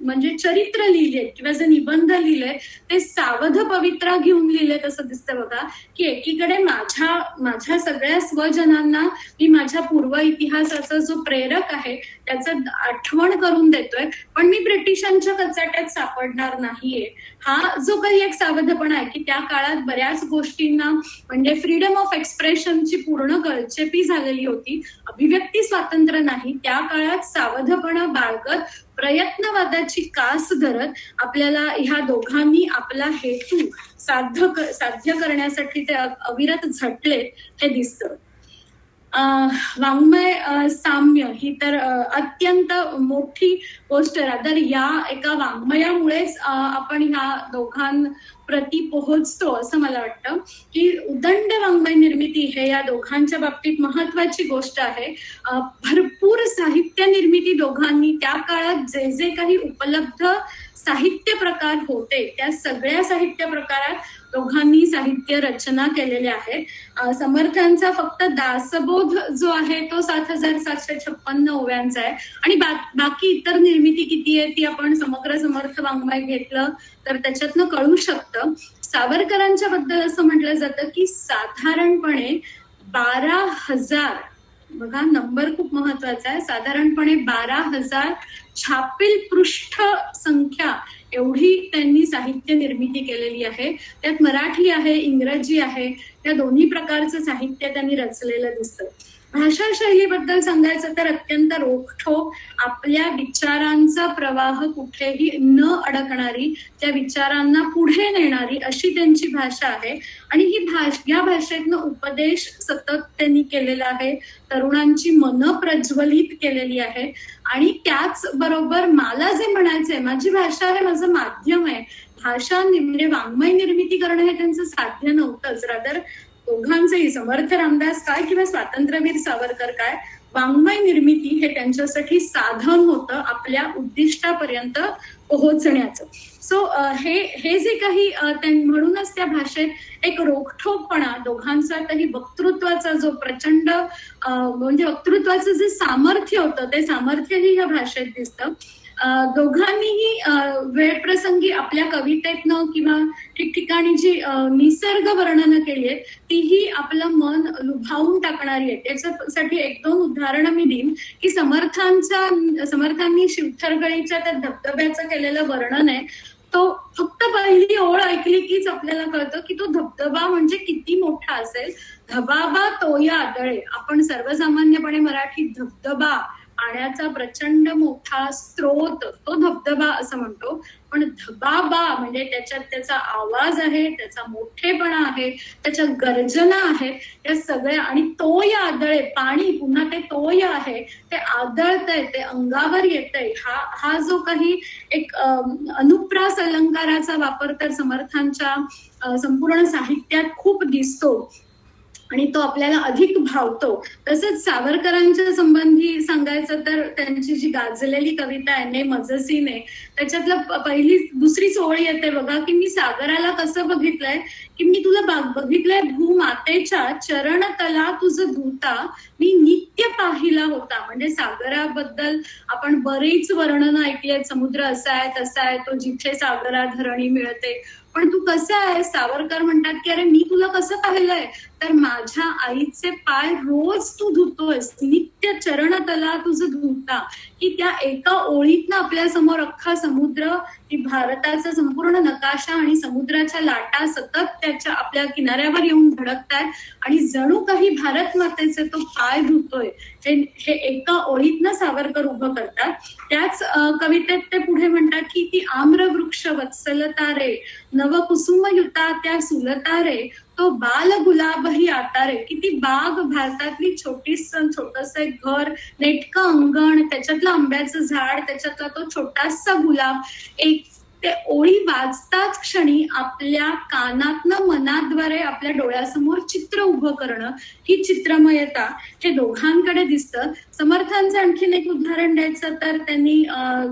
म्हणजे चरित्र लिहिले किंवा जे निबंध लिहिले ते सावध पवित्रा घेऊन लिहिले. तसं दिसतं बघा की एकीकडे माझ्या सगळ्या स्वजनांना मी माझ्या पूर्व इतिहासाचा जो प्रेरक आहे त्याचं आठवण करून देतोय, पण मी ब्रिटिशांच्या कचाट्यात सापडणार नाहीये. हा जो काही एक सावधपणा आहे की त्या काळात बऱ्याच गोष्टींना म्हणजे फ्रीडम ऑफ एक्सप्रेशनची पूर्ण गळचेपी झालेली होती, अभिव्यक्ती स्वातंत्र्य नाही. त्या काळात सावधपणा बाळगत, प्रयत्नवादाची कास धरत आपल्याला ह्या दोघांनी आपला हेतू साध्य करण्यासाठी ते अविरत झटले हे दिसतं. वाङ्मय साम्य ही तर अत्यंत मोठी गोष्ट आहे. तर या एका वाङ्मयामुळेच आपण ह्या दोघांप्रती पोहोचतो असं मला वाटतं की उदंड वाङ्मय निर्मिती हे या दोघांच्या बाबतीत महत्वाची गोष्ट आहे. भरपूर साहित्य निर्मिती दोघांनी त्या काळात जे जे काही उपलब्ध साहित्य प्रकार होते त्या सगळ्या साहित्य प्रकारात दोघांनी साहित्य रचना केलेल्या आहेत. समर्थांचा फक्त दासबोध जो आहे तो 7,756 ओव्यांचा आहे आणि बाकी इतर निर्मिती किती आहे ती आपण समग्र समर्थ वाङ्मय घेतलं तर त्याच्यातनं कळू शकतं. सावरकरांच्या बद्दल असं म्हटलं जातं की साधारणपणे 12,000, बघा नंबर खूप महत्वाचा आहे, साधारणपणे 12,000 छापील पृष्ठ संख्या एवढी त्यांनी साहित्य निर्मिती केलेली आहे. त्यात मराठी आहे, इंग्रजी आहे, या दोन्ही प्रकारचं साहित्य त्यांनी रचलेलं दिसतं. भाषा शैलीबद्दल सांगायचं तर अत्यंत रोखठोक, आपल्या विचारांचा प्रवाह कुठेही न अडकणारी, त्या विचारांना पुढे नेणारी अशी त्यांची भाषा आहे. आणि या भाषेतनं उपदेश सतत त्यांनी केलेला आहे, तरुणांची मन प्रज्वलित केलेली आहे. आणि त्याच बरोबर मला जे म्हणायचंय, माझी भाषा आहे, माझं माध्यम आहे, भाषा म्हणजे वाङ्मय निर्मिती करणं हे त्यांचं साध्य नव्हतंच. रादर दोघांचेही, समर्थ रामदास काय किंवा स्वातंत्र्यवीर सावरकर काय, वाङ्मय निर्मिती हे त्यांच्यासाठी साधन होतं आपल्या उद्दिष्टापर्यंत पोहोचण्याचं. सो हे जे काही म्हणूनच त्या भाषेत एक रोखठोकपणा, दोघांचाही वक्तृत्वाचा जो प्रचंड म्हणजे वक्तृत्वाचं जे सामर्थ्य होतं ते सामर्थ्यही या भाषेत दिसतं. दोघांनीही वेळप्रसंगी आपल्या कवितेतनं किंवा ठिकठिकाणी जी निसर्ग वर्णनं केली आहेत तीही आपलं मन लुभावून टाकणारी आहे. त्याच्यासाठी 1-2 उदाहरणं मी देईन की समर्थांनी शिवथरगळीच्या त्या धबधब्याचं केलेलं वर्णन आहे. तो फक्त पहिली ओळ ऐकली कीच आपल्याला कळतं की तो धबधबा म्हणजे किती मोठा असेल. धबाबा तोया आदळे, आपण सर्वसामान्यपणे मराठीत धबधबा, पाण्याचा प्रचंड मोठा स्रोत, तो धबधबा असं म्हणतो, पण धबाबा म्हणजे त्याच्यात त्याचा आवाज आहे, त्याचा मोठेपणा आहे, त्याच्या गर्जना आहेत, या सगळ्या. आणि तोय आदळे, पाणी पुन्हा ते तोय आहे, ते आदळतंय, ते अंगावर येतंय. हा जो काही एक अनुप्रास अलंकाराचा वापर तर समर्थांच्या संपूर्ण साहित्यात खूप दिसतो आणि तो आपल्याला अधिक भावतो. तसंच सावरकरांच्या संबंधी सांगायचं तर त्यांची जी गाजलेली कविता आहे ने मजसीने, त्याच्यातलं दुसरीच ओळ येते बघा की मी सागराला कसं बघितलंय की मी तुला बघितलंय भूमातेच्या चरणतला तुझं धुता मी नित्य पाहिला होता. म्हणजे सागराबद्दल आपण बरीच वर्णनं ऐकली आहेत, समुद्र असा आहे तसा आहे, तो जिथे सागरा धरणी मिळते, पण तू कसं आहे. सावरकर म्हणतात की अरे मी तुला कसं पाहिलंय, तर माझ्या आईचे पाय रोज तू धुतोयस, नित्य चरणतला तुझं धुता, की त्या एका ओळीतनं आपल्या समोर अख्खा समुद्र, की भारताचा संपूर्ण नकाशा आणि समुद्राच्या लाटा सतत त्याच्या आपल्या किनाऱ्यावर येऊन धडकतायत आणि जणू काही भारत मातेचे तो पाय धुतोय, हे एका ओळीतनं सावरकर उभं करतात. त्याच कवितेत ते पुढे म्हणतात की ती आम्रवृक्ष वत्सलता रे, नवकुसुमयुता त्या सुलता रे, तो बाल गुलाबही आता रे. की ती बाग, भारतातली छोटस एक घर, नेटकं अंगण, त्याच्यातलं आंब्याचं झाड, त्याच्यातला तो छोटासा गुलाब, एक ते ओळी वाचताच क्षणी आपल्या कानातनं मनाद्वारे आपल्या डोळ्यासमोर चित्र उभं करणं, ही चित्रमयता हे दोघांकडे दिसतं. समर्थांचं आणखीन एक उदाहरण द्यायचं तर त्यांनी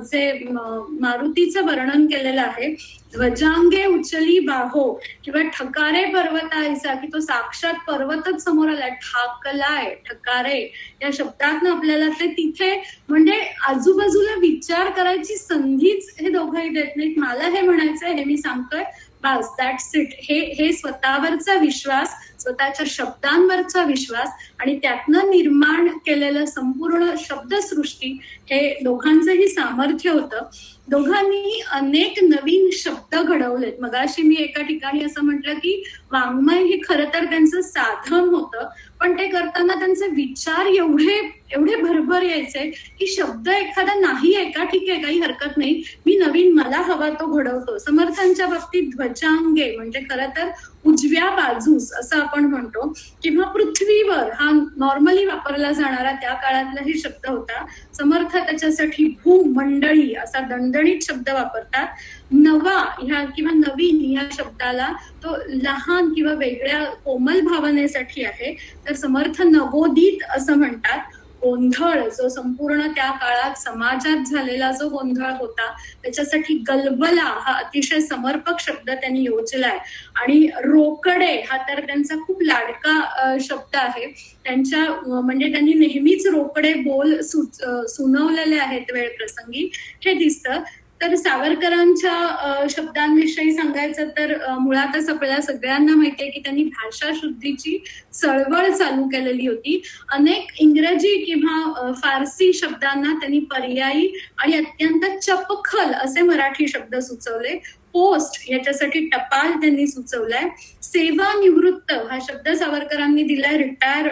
जे मारुतीचं वर्णन केलेलं आहे, ध्वजांगे उचली बाहो किंवा ठकारे पर्वतायचा, की तो साक्षात पर्वतच समोर आलाय, ठाकलाय, ठकारे या शब्दातनं आपल्याला ते तिथे म्हणजे आजूबाजूला विचार करायची संधीच हे दोघंही देत नाहीत. मला हे म्हणायचंय, हे मी सांगतोय, बस दॅट्स इट. हे स्वतःवरचा विश्वास, स्वतःच्या शब्दांवरचा विश्वास आणि त्यातनं निर्माण केलेलं संपूर्ण शब्दसृष्टी, हे दोघांचंही सामर्थ्य होतं. दोघांनी अनेक नवीन शब्द घडवलेत. मगाशी मी एका ठिकाणी असं म्हटलं की वाङ्मय हे खरं तर त्यांचं साधन होतं, पण ते करताना त्यांचे विचार एवढे भरभर यायचे की शब्द एखादा नाही आहे का, ठीक आहे, काही हरकत नाही, मी नवीन मला हवा तो घडवतो. समर्थांच्या बाबतीत ध्वजांगे म्हणजे खरं तर उजव्या बाजूस असं आपण म्हणतो, किंवा पृथ्वीवर हा नॉर्मली वापरला जाणारा त्या काळातलाही शब्द होता. समर्थ त्याच्यासाठी भूमंडळी असा दणदणीत शब्द वापरतात. नवा ह्या किंवा नवीन ह्या शब्दाला तो लहान किंवा वेगळ्या कोमल भावनेसाठी आहे, तर समर्थ नवोदित असं म्हणतात. गोंधळ, जो संपूर्ण त्या काळात समाजात झालेला जो गोंधळ होता, त्याच्यासाठी गलबला हा अतिशय समर्पक शब्द त्यांनी योजलाय. आणि रोकडे हा तर त्यांचा खूप लाडका शब्द आहे. त्यांच्या म्हणजे त्यांनी नेहमीच रोकडे बोल सुनवलेले आहेत वेळ प्रसंगी, हे दिसतं. तर सावरकरांच्या शब्दांविषयी सांगायचं तर मुळातच आपल्याला सगळ्यांना माहितीये की त्यांनी भाषा शुद्धीची चळवळ चालू केलेली होती. अनेक इंग्रजी किंवा फारसी शब्दांना त्यांनी पर्यायी आणि अत्यंत चपखल असे मराठी शब्द सुचवले. पोस्ट याच्यासाठी टपाल त्यांनी सुचवलाय. सेवानिवृत्त हा शब्द सावरकरांनी दिलाय रिटायर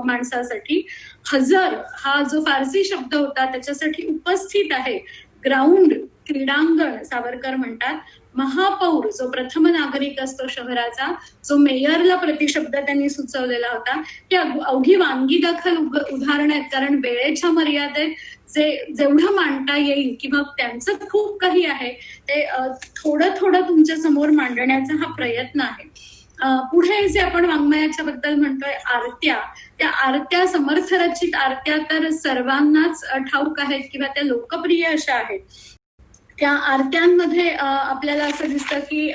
माणसासाठी. हजर हा जो फारसी शब्द होता त्याच्यासाठी उपस्थित आहे. ग्राउंड क्रीडांगण सावरकर म्हणतात. महापौर जो प्रथम नागरिक असतो शहराचा, जो मेयरला प्रतिशब्द त्यांनी सुचवलेला होता. ही अवघी वानगी दाखल उदाहरण आहेत, कारण वेळेच्या मर्यादेत जेवढं मांडता येईल किंवा त्यांचं खूप काही आहे ते थोडं तुमच्या समोर मांडण्याचा हा प्रयत्न आहे. पुढे जे आपण वाङ्मयाच्या बद्दल म्हणतोय आरत्या, त्या आरत्या समर्थ रचित आरत्या तर सर्वांनाच ठाऊक आहेत किंवा त्या लोकप्रिय अशा आहेत. त्या आरत्यांमध्ये आपल्याला असं दिसतं की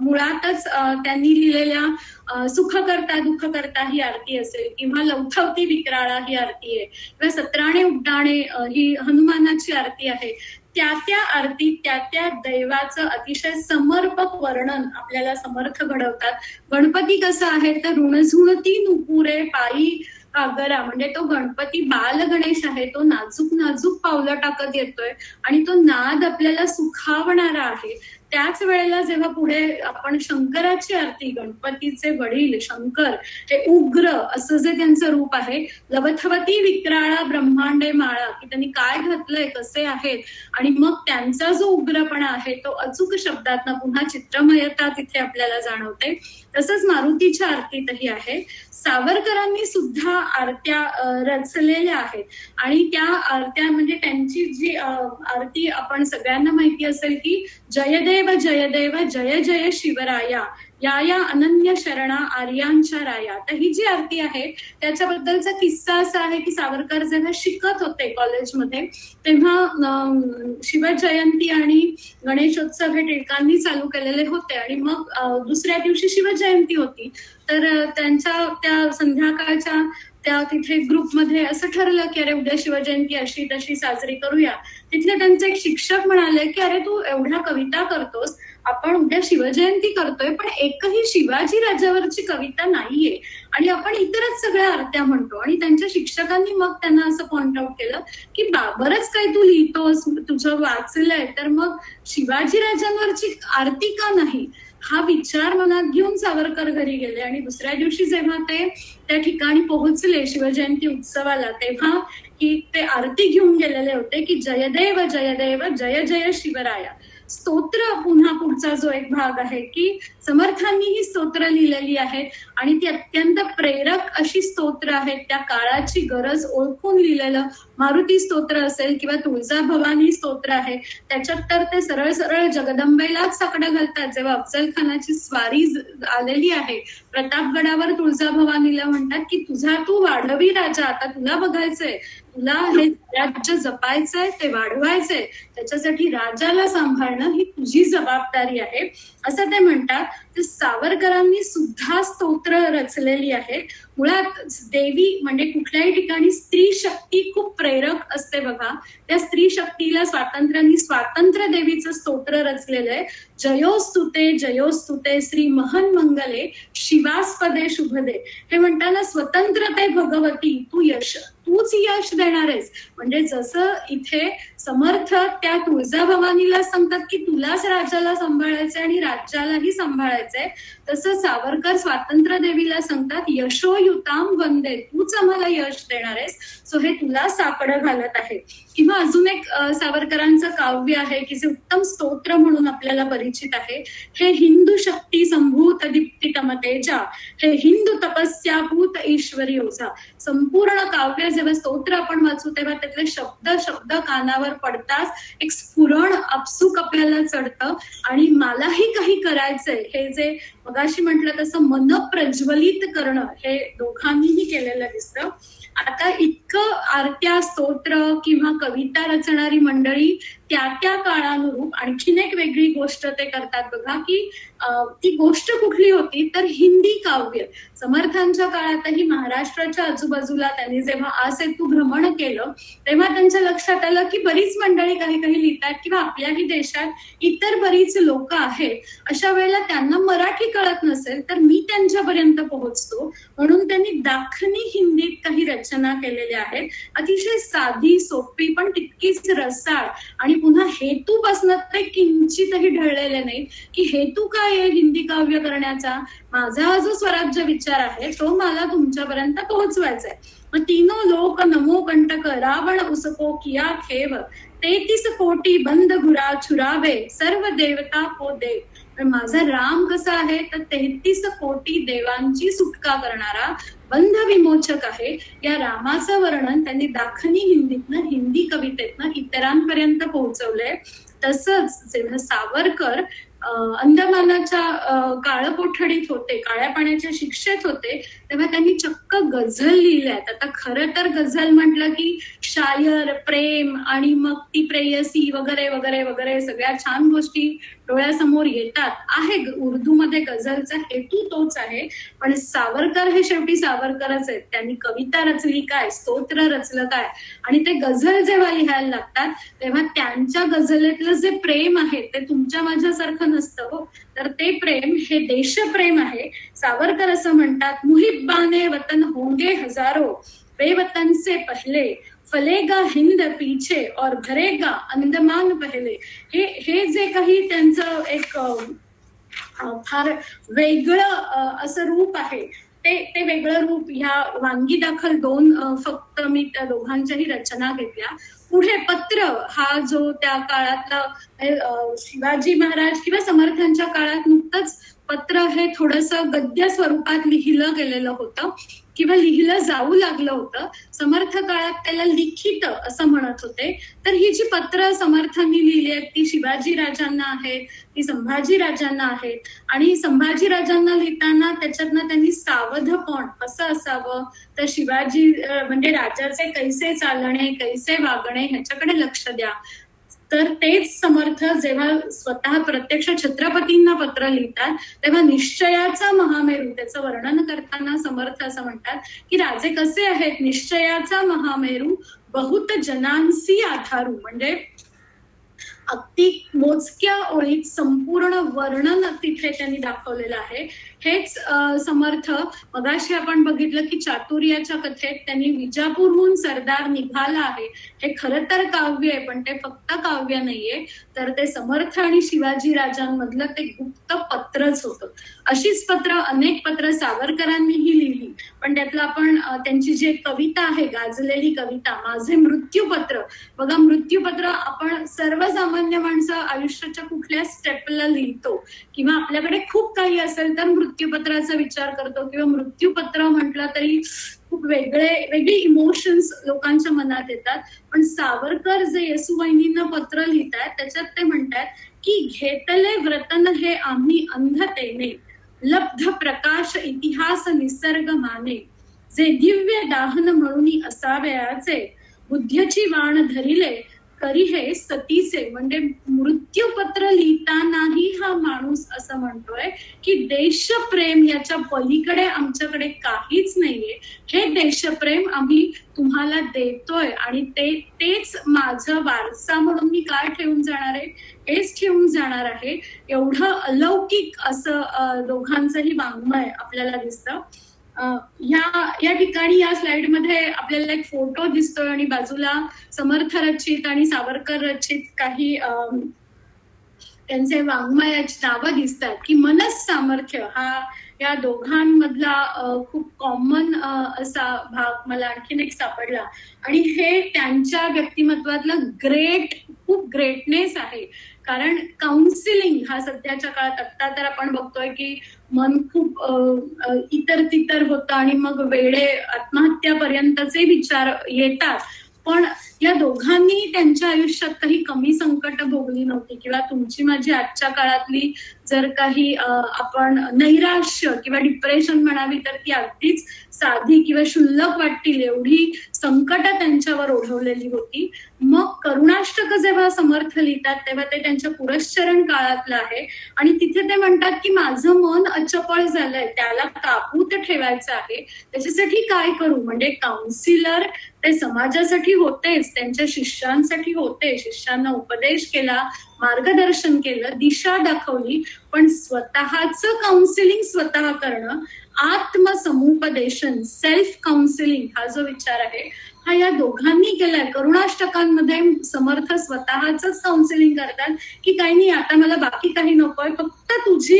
मुळातच त्यांनी लिहिलेल्या सुख करता दुःख करता ही आरती असेल, किंवा लवथवती विक्राळा ही आरती आहे, किंवा सत्राणे उड्डाणे ही हनुमानाची आरती आहे. त्या आरतीत त्या दैवाचं अतिशय समर्पक वर्णन आपल्याला समर्थ घडवतात. गणपती कसा आहे तर ऋणझुणती नुपुरे पायी कागरा, म्हणजे तो गणपती बाल गणेश आहे, तो नाजूक पावलं टाकत येतोय आणि तो नाद आपल्याला सुखावणारा आहे. त्याच वेळेला जेव्हा पुढे आपण शंकराची आरती, गणपतीचे वडील शंकर हे उग्र असं जे त्यांचं रूप आहे, लवथवती विक्राळा ब्रह्मांडे माळा, की त्यांनी काय घातलंय, कसे आहेत, आणि मग त्यांचा जो उग्रपणा आहे तो अचूक शब्दातनं पुन्हा चित्रमयता तिथे आपल्याला जाणवते. तसंच मारुतीच्या आरतीतही आहे. सावरकरांनी सुद्धा आरत्या रचलेल्या आहेत आणि त्या आरत्या म्हणजे त्यांची जी आरती आपण सगळ्यांना माहिती असेल की जयदेव जयदेव जय जय शिवराया या अनन्य शरणा आर्यांच्या राया. तर ही जी आरती आहे त्याच्याबद्दलचा किस्सा असा आहे की सावरकर जेव्हा शिकत होते कॉलेजमध्ये तेव्हा शिवजयंती आणि गणेशोत्सव हे टिळकांनी चालू केलेले होते आणि मग दुसऱ्या दिवशी शिवजयंती होती. तर त्यांच्या त्या संध्याकाळच्या त्या तिथे ग्रुपमध्ये असं ठरलं की अरे उद्या शिवजयंती अशी तशी साजरी करूया. तिथले त्यांचे एक शिक्षक म्हणाले की अरे तू एवढ्या कविता करतोस, आपण उद्या शिवजयंती करतोय पण एकही शिवाजी राजावरची कविता नाहीये आणि आपण इतरच सगळ्या आरत्या म्हणतो. आणि त्यांच्या शिक्षकांनी मग त्यांना असं पॉइंट आउट केलं की बरंच काही तू लिहितोस, तुझं वाचलंय, तर मग शिवाजी राजांवरची आरती का नाही, हा विचार मनात घेऊन सावरकर घरी गेले. आणि दुसऱ्या दिवशी जेव्हा ते त्या ठिकाणी पोहोचले शिवजयंती उत्सवाला, तेव्हा की ते आरती घेऊन गेलेले होते की जयदेव जयदेव जय जय शिवराया. स्तोत्र पुन्हा पुढचा जो एक भाग आहे की समर्थांनी ही स्तोत्र लिहिलेली आहेत आणि ती अत्यंत प्रेरक अशी स्तोत्र आहेत. त्या काळाची गरज ओळखून लिहिलेलं मारुती स्तोत्र असेल किंवा तुळजाभवानी स्तोत्र आहे, त्याच्यात तर ते सरळ सरळ जगदंबेलाच साकडं घालतात. जेव्हा अफजल खानाची स्वारी आलेली आहे प्रतापगडावर, तुळजाभवानीला म्हणतात की तुझा तू वाढवी राजा, आता तुला बघायचंय, तुला हे राज्य जपायचंय, ते वाढवायचंय, त्याच्यासाठी राजाला सांभाळणं ही तुझी जबाबदारी आहे असं ते म्हणतात. तर सावरकरांनी सुद्धा स्तोत्र रचलेली आहेत. मुळात देवी म्हणजे कुठल्याही ठिकाणी स्त्री शक्ती खूप प्रेरक असते बघा, त्या स्त्री शक्तीला स्वातंत्र्यांनी स्वातंत्र्य देवीचं स्तोत्र रचलेलं आहे. जयोस्तुते श्री महन मंगले शिवास्पदे शुभदे. हे म्हणताना स्वतंत्रते भगवती, तूच यश देणार आहेस. म्हणजे जसं इथे समर्थ त्या तुळजाभवानीला सांगतात की तुलाच राजाला सांभाळायचंय आणि राज्यालाही सांभाळायचंय, तसं सावरकर स्वातंत्र्य देवीला सांगतात यशोयुताम वंदे, तूच आम्हाला यश देणार आहेस, सो हे तुला साकडं घालत आहे. किंवा अजून एक सावरकरांचं काव्य आहे की जे उत्तम स्तोत्र म्हणून आपल्याला परिचित आहे, हे हिंदू शक्ती संभूत दीप्तितम तेजा, हे हिंदू तपस्याभूत ईश्वरी ओझा. संपूर्ण काव्य जेव्हा स्तोत्र आपण वाचू तेव्हा त्यातले शब्द शब्द कानावर पडताच एक स्फुरण आपसूक आपल्याला चढतं आणि मलाही काही करायचंय, हे जे मगाशी म्हटलं तसं मन प्रज्वलित करणं हे दोघांनीही केलेलं दिसतं. आता इतकं आरत्या स्तोत्र किंवा कविता रचणारी मंडळी त्या त्या काळानुरूप आणखीन एक वेगळी गोष्ट ते करतात बघा की ती गोष्ट कुठली होती तर हिंदी काव्य. समर्थांच्या काळातही महाराष्ट्राच्या आजूबाजूला त्यांनी जेव्हा आसेतू भ्रमण केलं तेव्हा त्यांच्या लक्षात आलं की बरीच मंडळी काही काही लिहितात किंवा आपल्याही देशात इतर बरीच लोक आहेत. अशा वेळेला त्यांना मराठी कळत नसेल तर मी त्यांच्यापर्यंत पोहोचतो म्हणून त्यांनी दाखनी हिंदीत काही रचना केलेल्या आहेत. अतिशय साधी सोपी पण तितकीच रसाळ आणि पुन्हा हेतूपासून ते किंचितही ढळलेले नाहीत की हेतू काय आहे हिंदी काव्य करण्याचा. माझा हा जो स्वराज्य विचार आहे तो मला तुमच्यापर्यंत पोहोचवायचा आहे. मग तीनो लोक नमो कंटक रावण उसको किया खेव 33 कोटी बंद घुरा छुरावे सर्व देवता को देव. माझा राम कसा आहे तर 33 कोटी देवांची सुटका करणारा बंध विमोचक आहे. या रामाचं वर्णन त्यांनी दाखनी हिंदीतनं हिंदी कवितेतनं इतरांपर्यंत पोहोचवलंय. तसंच जेव्हा सावरकर अंदमानाच्या काळकोठडीत होते, काळ्या पाण्याच्या शिक्षेत होते, तेव्हा त्यांनी चक्क गझल लिहिल्यात. आता खरं तर गझल म्हटलं की शायर, प्रेम आणि मग ती प्रेयसी वगैरे वगैरे वगैरे सगळ्या छान गोष्टी डोळ्यासमोर येतात. आहे उर्दूमध्ये गझलचा हेतू तोच आहे, पण सावरकर हे शेवटी सावरकरच आहेत. त्यांनी कविता रचली काय, स्तोत्र रचलं काय, आणि ते गझल जेव्हा लिहायला लागतात तेव्हा त्यांच्या गझलेतलं जे प्रेम आहे ते तुमच्या माझ्यासारखं नसतं हो, तर ते प्रेम हे देशप्रेम आहे. सावरकर असं म्हणतात मुहिब्बाने वतन होंगे हजारो बेवतन से पहले फलेगा हिंद पीछे और भरेगा अंदमान पहिले. हे जे काही त्यांचं एक फार वेगळं असं रूप आहे ते वेगळं रूप ह्या वांगी दाखल 2 फक्त मी त्या दोघांच्याही रचना घेतल्या. पुढे पत्र हा जो त्या काळातला शिवाजी महाराज किंवा समर्थांच्या काळात नुकतंच पत्र हे थोडंसं गद्य स्वरूपात लिहिलं गेलेलं होतं किंवा लिहिलं जाऊ लागलं होतं. समर्थ काळात त्याला लिखित असं म्हणत होते. तर ही जी पत्र समर्थांनी लिहिली आहेत ती शिवाजी राजांना आहेत, ती संभाजी राजांना आहेत. आणि संभाजी राजांना लिहिताना त्याच्यातनं त्यांनी सावधपण कसं असावं तर शिवाजी म्हणजे राजाचे कैसे चालणे कैसे वागणे ह्याच्याकडे लक्ष द्या. तर तेच समर्थ जेव्हा स्वतः प्रत्यक्ष छत्रपतींना पत्र लिहितात तेव्हा निश्चयाचा महामेरू त्याचं वर्णन करताना समर्थ असं म्हणतात की राजे कसे आहेत, निश्चयाचा महामेरू बहुत जनांसी आधारू. म्हणजे अगदी मोजक्या ओळीत संपूर्ण वर्णन तिथे त्यांनी दाखवलेलं आहे. हेच समर्थ मगाशी आपण बघितलं की चातुर्याच्या कथेत त्यांनी विजापूरहून सरदार निघाला आहे, हे खरं तर काव्य आहे, पण ते फक्त काव्य नाहीये, तर ते समर्थ आणि शिवाजी राजांमधलं ते गुप्त पत्रच होतं. अशीच पत्र, अनेक पत्र सावरकरांनीही लिहिली, पण त्यातलं आपण त्यांची जी कविता आहे, गाजलेली कविता माझे मृत्यूपत्र, बघा मृत्यूपत्र आपण सर्वसामान्य माणसं आयुष्याच्या कुठल्या स्टेपला लिहितो किंवा आपल्याकडे खूप काही असेल तर मृत्यूपत्राचा विचार करतो, किंवा मृत्यूपत्र म्हटलं तरी खूप वेगळी इमोशन्स लोकांच्या मनात येतात. पण सावरकर जे येसूबाईंना पत्र लिहितात त्याच्यात ते म्हणतात की घेतले व्रतन हे आम्ही अंधतेने, लब्ध प्रकाश इतिहास निसर्ग माने, जे दिव्य दाहन म्हणून असावयाचे, बुद्धीची वाण धरिले करी हे सतीचे. म्हणजे मृत्यूपत्र लिहितानाही हा माणूस असं म्हणतोय की देशप्रेम याच्या पलीकडे आमच्याकडे काहीच नाहीये, हे देशप्रेम आम्ही तुम्हाला देतोय आणि तेच माझं वारसा म्हणून मी काय ठेवून जाणार आहे, हेच ठेवून जाणार आहे. एवढं अलौकिक असं दोघांचंही वाङ्मय आपल्याला दिसतं. या ठिकाणी या स्लाइड मध्ये आपल्याला एक फोटो दिसतोय आणि बाजूला समर्थ रचित आणि सावरकर रचित काही त्यांचे वाङ्मयाची नावं दिसतात की मनस सामर्थ्य हा या दोघांमधला खूप कॉमन असा भाग मला आणखीन एक सापडला. आणि हे त्यांच्या व्यक्तिमत्वातलं खूप ग्रेटनेस आहे. कारण काउन्सिलिंग हा सध्याच्या काळात आत्ता तर आपण बघतोय की मन खूप इतर तितर होतं आणि मग वेळे आत्महत्यापर्यंतचे विचार येतात. पण या दोघांनी त्यांच्या आयुष्यात काही कमी संकट भोगली नव्हती, किंवा तुमची माझी आजच्या काळातली जर काही आपण नैराश्य किंवा डिप्रेशन म्हणावी तर ती अगदीच साधी किंवा क्षुल्लक वाटतील एवढी संकट त्यांच्यावर ओढवलेली होती. मग करुणाष्टक जेव्हा समर्थ लिहितात तेव्हा ते त्यांच्या पुरश्चरण काळातलं आहे आणि तिथे ते म्हणतात की माझं मन अचपळ झालंय, त्याला काबूत ठेवायचं आहे, त्याच्यासाठी काय करू. म्हणजे काउन्सिलर ते समाजासाठी होतेच, त्यांच्या शिष्यांसाठी होते, शिष्यांना उपदेश केला, मार्गदर्शन केलं, दिशा दाखवली, पण स्वतःच काउन्सिलिंग स्वतः करणं, आत्मसमुपदेशन, सेल्फ काउन्सिलिंग हा जो विचार आहे हा या दोघांनी केलाय. करुणाष्टकांमध्ये समर्थ स्वतःच काउन्सिलिंग करतात की काही नाही, आता मला बाकी काही नकोय, फक्त तुझी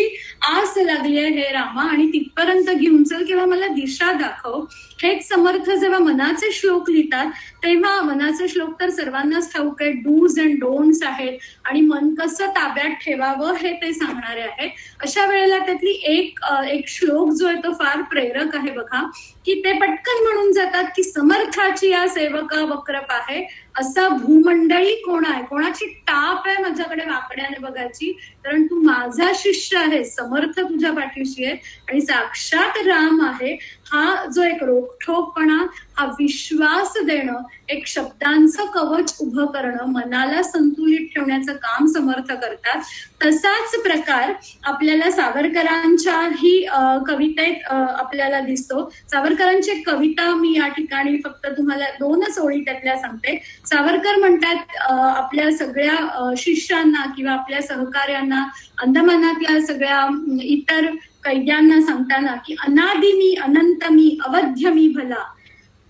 आस लागली आहे हे रामा आणि तिथपर्यंत घेऊन चल किंवा मला दिशा दाखव. हेच समर्थ जेव्हा मनाचे श्लोक लिहितात तेव्हा मनाचे श्लोक तर सर्वांनाच ठाऊक आहे, डूज अँड डोंट्स आहेत आणि मन कसं ताब्यात ठेवावं हे ते सांगणारे आहेत. अशा वेळेला त्यातली एक श्लोक जो आहे तो फार प्रेरक आहे बघा, की ते पटकन म्हणून जातात की समर्थाची या सेवका वक्रप आहे, असा भूमंडळी कोण आहे, कोणाची टाप आहे माझ्याकडे वाकड्याने बघायची, कारण तू माझा शिष्य आहे, समर्थ तुझ्या पाठीशी आहे आणि साक्षात राम आहे. हा जो एक रोखठोकपणा, हा विश्वास देणं, एक शब्दांचं कवच उभं करणं, मनाला संतुलित ठेवण्याचं काम समर्थ करतात. तसाच प्रकार आपल्याला सावरकरांच्याही कवितेत आपल्याला दिसतो. सावरकरांची एक कविता मी या ठिकाणी फक्त तुम्हाला 2च ओळी त्यातल्या सांगते. सावरकर म्हणतात आपल्या सगळ्या शिष्यांना किंवा आपल्या सहकार्यांना, अंदमानातल्या सगळ्या इतर कैद्यांना सांगताना की अनादि मी, अनंत मी, अवध्य मी भला,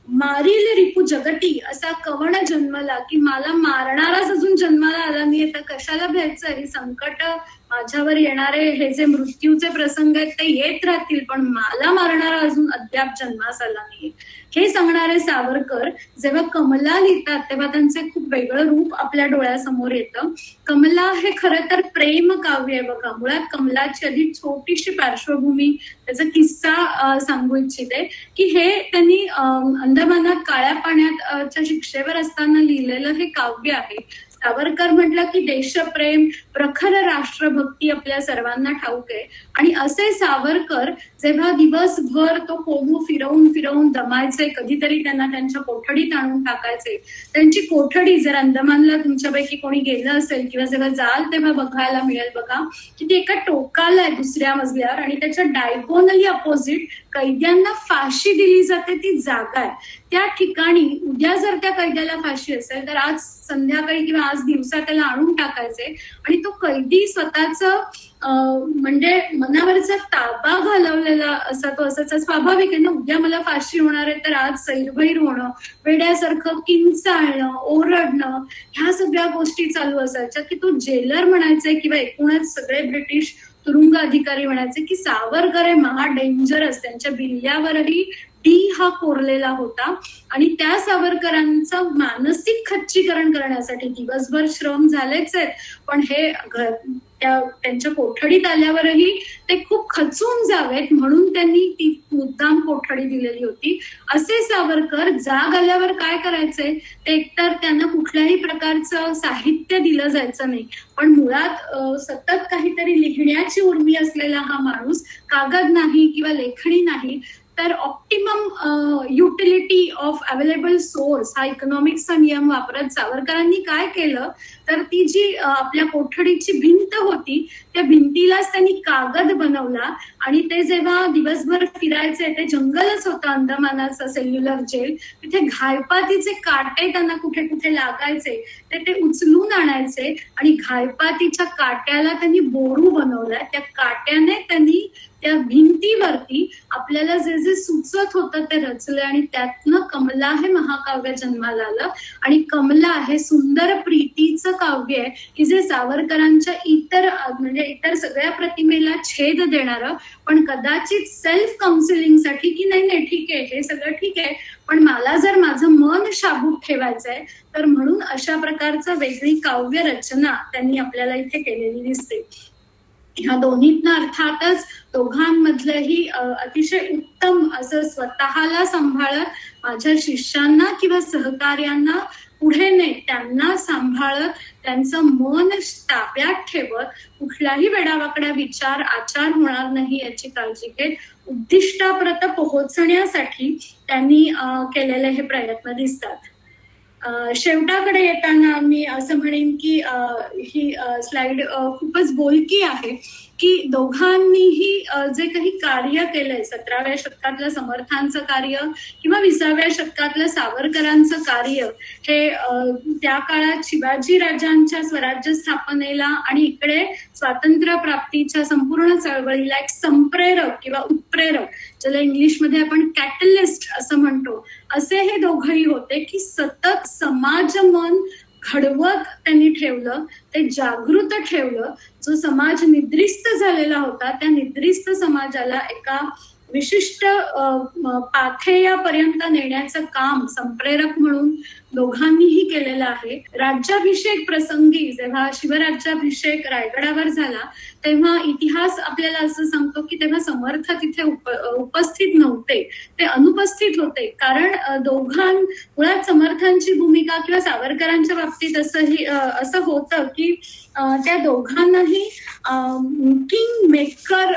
मारील रिपू जगती असा कवण जन्मला, की मला मारणाराच अजून जन्माला आला नाहीये तर कशाला भ्यायचं. हे संकट माझ्यावर येणारे हे जे मृत्यूचे प्रसंग आहेत ते येत राहतील, पण मला मारणारा अजून अद्याप जन्मास आला नाही. हे सांगणारे सावरकर जेव्हा कमला लिहितात तेव्हा त्यांचे खूप वेगळं रूप आपल्या डोळ्यासमोर येतं. कमला हे खरं तर प्रेम काव्य आहे बघा. मुळात कमलाची आधी छोटीशी पार्श्वभूमी, त्याचा किस्सा सांगू इच्छिते की हे त्यांनी अंदमानात काळ्या पाण्याच्या शिक्षेवर असताना लिहिलेलं हे काव्य आहे. सावरकर म्हटलं की देशप्रेम, प्रखर राष्ट्रभक्ती आपल्या सर्वांना ठाऊक आहे आणि असे सावरकर जेव्हा दिवसभर तो कोलू फिरवून फिरवून दमायचे, कधीतरी त्यांना त्यांच्या कोठडीत आणून टाकायचे. त्यांची कोठडी जर अंदमानला तुमच्यापैकी कोणी गेलं असेल किंवा जेव्हा जाल तेव्हा बघायला मिळेल बघा की ती एका टोकाला आहे दुसऱ्या मजल्यावर आणि त्याच्या डायगोनली अपोजिट कैद्यांना फाशी दिली जाते ती जागा आहे. त्या ठिकाणी उद्या जर त्या कैद्याला फाशी असेल तर आज संध्याकाळी किंवा तास दिवसा त्याला आणून टाकायचे आणि तो कैदी स्वतःच म्हणजे मनावरचा ताबा घालवलेला असा तो असायचा. स्वाभाविक आहे ना, उद्या मला फाशी होणार आहे तर आज सैरभैर होणं, वेड्यासारखं किंचाळणं, ओरडणं, ह्या सगळ्या गोष्टी चालू असायच्या की तो जेलर म्हणायचे किंवा एकूणच सगळे ब्रिटिश तुरुंग अधिकारी म्हणायचे की सावरकर हे महा डेंजरस. त्यांच्या बिल्ल्यावरही टी हा कोरलेला होता आणि त्या सावरकरांचं मानसिक खच्चीकरण करण्यासाठी दिवसभर श्रम झालेच आहेत, पण हे त्यांच्या कोठडीत आल्यावरही ते खूप खचून जावेत म्हणून त्यांनी ती मुद्दाम कोठडी दिलेली होती. असे सावरकर जाग आल्यावर काय करायचे, ते एकतर त्यांना कुठल्याही प्रकारचं साहित्य दिलं जायचं नाही, पण मुळात सतत काहीतरी लिहिण्याची उर्मी असलेला हा माणूस, कागद नाही किंवा लेखणी नाही तर optimum utility of available source हा इकॉनॉमिक्सचा नियम वापरत सावरकरांनी काय केलं तर ती जी आपल्या कोठडीची भिंत होती त्या भिंतीलाच त्यांनी कागद बनवला आणि ते जेव्हा दिवसभर फिरायचे, ते जंगलच होतं अंदमानाचं सेल्युलर जेल, तिथे घायपातीचे काटे त्यांना कुठे कुठे लागायचे ते उचलून आणायचे आणि घायपातीच्या काट्याला त्यांनी बोरू बनवलाय. त्या काट्याने त्यांनी त्या भिंतीवरती आपल्याला जे जे सुचत होतं ते रचले आणि त्यातनं कमला हे महाकाव्य जन्माला आलं. आणि कमला हे सुंदर प्रीतीचं काव्य आहे की जे सावरकरांच्या इतर सगळ्या प्रतिमेला छेद देणारं, पण कदाचित सेल्फ काउन्सिलिंगसाठी की नाही ठीक आहे, हे सगळं ठीक आहे, पण मला जर माझं मन शाबूत ठेवायचंय तर म्हणून अशा प्रकारचं वेगळी काव्य रचना त्यांनी आपल्याला इथे केलेली दिसते. ह्या दोन्हीतनं अर्थातच दोघांमधलंही अतिशय उत्तम असं स्वतःला सांभाळत माझ्या शिष्यांना किंवा सहकार्यांना पुढे नाही, त्यांना सांभाळत त्यांचं मन ताब्यात ठेवत कुठलाही वेडावाकड्या विचार आचार होणार नाही याची काळजी घेत उद्दिष्टापर्यंत पोहोचण्यासाठी त्यांनी केलेले हे प्रयत्न दिसतात. शेवटाकडे येताना मी असं म्हणेन की ही स्लाइड खूपच बोलकी आहे की दोघांनीही जे काही कार्य केलंय 17व्या शतकातलं समर्थांचं कार्य किंवा 20व्या शतकातलं सावरकरांचं कार्य हे त्या काळात शिवाजी राजांच्या स्वराज्य स्थापनेला आणि इकडे स्वातंत्र्य प्राप्तीच्या संपूर्ण चळवळीला एक संप्रेरक किंवा उत्प्रेरक, ज्याला इंग्लिशमध्ये आपण कॅटलिस्ट असं म्हणतो, असे हे दोघंही होते की सतत समाज मन घडवत त्यांनी ठेवलं, ते जागृत ठेवलं. जो समाज निद्रिस्त झालेला होता त्या निद्रिस्त समाजाला एका विशिष्ट पाथेयापर्यंत नेण्याचं काम संप्रेरक म्हणून दोघांनीही केलेलं आहे. राज्याभिषेक प्रसंगी जेव्हा शिवराज्याभिषेक रायगडावर झाला तेव्हा इतिहास आपल्याला असं सांगतो की तेव्हा समर्थ तिथे उपस्थित नव्हते, ते अनुपस्थित होते, कारण मुळात समर्थांची भूमिका किंवा सावरकरांच्या बाबतीत असं होतं की त्या दोघांनाही किंग मेकर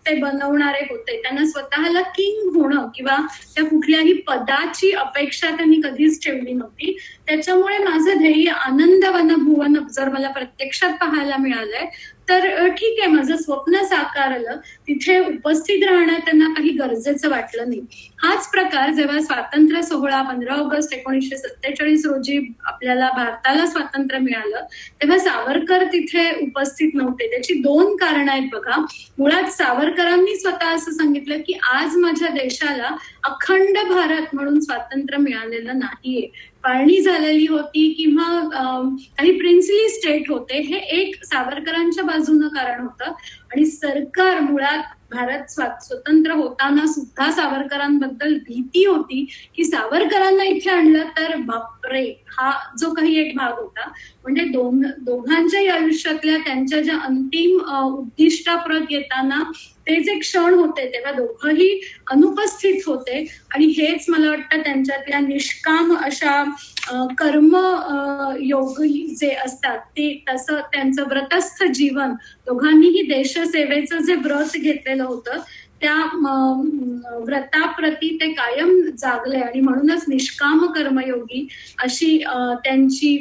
ते बनवणारे होते. त्यांना स्वतःला किंग होणं किंवा त्या कुठल्याही पदाची अपेक्षा त्यांनी कधीच ठेवली नव्हती. त्याच्यामुळे माझं ध्येय आनंदवन भुवन जर मला प्रत्यक्षात पाहायला मिळालंय तर ठीक आहे, माझं स्वप्न साकारलं, तिथे उपस्थित राहणं त्यांना काही गरजेचं वाटलं नाही. हाच प्रकार जेव्हा स्वातंत्र्य सोहळा 15 ऑगस्ट 1947 रोजी आपल्याला भारताला स्वातंत्र्य मिळालं तेव्हा सावरकर तिथे उपस्थित नव्हते. त्याची 2 कारणं आहेत बघा. मुळात सावरकरांनी स्वतः असं सांगितलं की आज माझ्या देशाला अखंड भारत म्हणून स्वातंत्र्य मिळालेलं नाहीये, फाळणी झालेली होती किंवा काही प्रिन्सली स्टेट होते, हे एक सावरकरांच्या बाजूनं कारण होतं. आणि सरकार मुळात भारत स्वतंत्र होताना सुद्धा सावरकरांबद्दल भीती होती की सावरकरांना इथे आणलं तर बापरे, हा जो काही एक भाग होता. म्हणजे दोघांच्याही आयुष्यातल्या त्यांच्या ज्या अंतिम उद्दिष्टाप्रत येताना ते जे क्षण होते तेव्हा दोघंही अनुपस्थित होते आणि हेच मला वाटतं त्यांच्यातल्या निष्काम अशा कर्म योग जे असतात ते तसं त्यांचं व्रतस्थ जीवन, दोघांनीही देशसेवेचं जे व्रत घेतलेलं होतं त्या व्रताप्रती ते कायम जागले आणि म्हणूनच निष्काम कर्मयोगी अशी त्यांची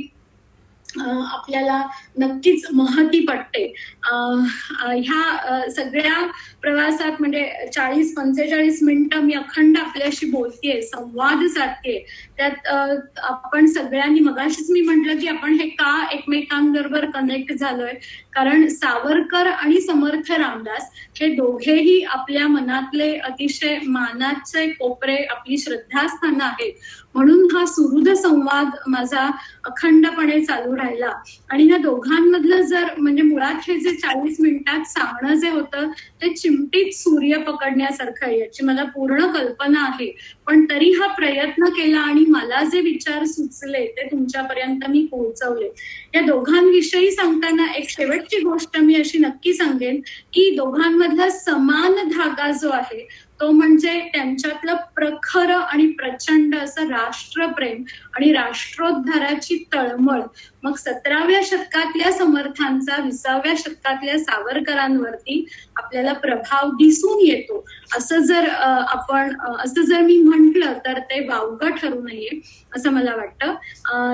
आपल्याला नक्कीच महती पडते. ह्या सगळ्या प्रवासात म्हणजे 40-45 मिनिटं मी अखंड आपल्याशी बोलतेय, संवाद साधते. त्यात आपण सगळ्यांनी, मगाशीच मी म्हटलं की आपण हे का एकमेकांबरोबर कनेक्ट झालोय, कारण सावरकर आणि समर्थ रामदास हे दोघेही आपल्या मनातले अतिशय मानाचे कोपरे, आपली श्रद्धास्थानं आहेत. म्हणून हा सुहृद संवाद माझा अखंडपणे चालू राहिला. आणि ह्या दोघांमधलं जर म्हणजे मुळात हे जे 40 मिनिटात सांगणं जे होतं ते चिमटीत सूर्य पकडण्यासारखं आहे, याची मला पूर्ण कल्पना आहे. पण तरी हा प्रयत्न केला आणि मला जे विचार सुचले ते तुमच्यापर्यंत मी पोहोचवले. या दोघांविषयी सांगताना एक शेवटची गोष्ट मी अशी नक्की सांगेन की दोघांमधला समान धागा जो आहे तो म्हणजे त्यांच्यातलं प्रखर आणि प्रचंड असं राष्ट्रप्रेम आणि राष्ट्रोद्धाराची तळमळ. मग 17व्या शतकातल्या समर्थांचा 20व्या शतकातल्या सावरकरांवरती आपल्याला प्रभाव दिसून येतो. असं जर मी म्हटलं तर ते वावगं ठरू नये असं मला वाटतं.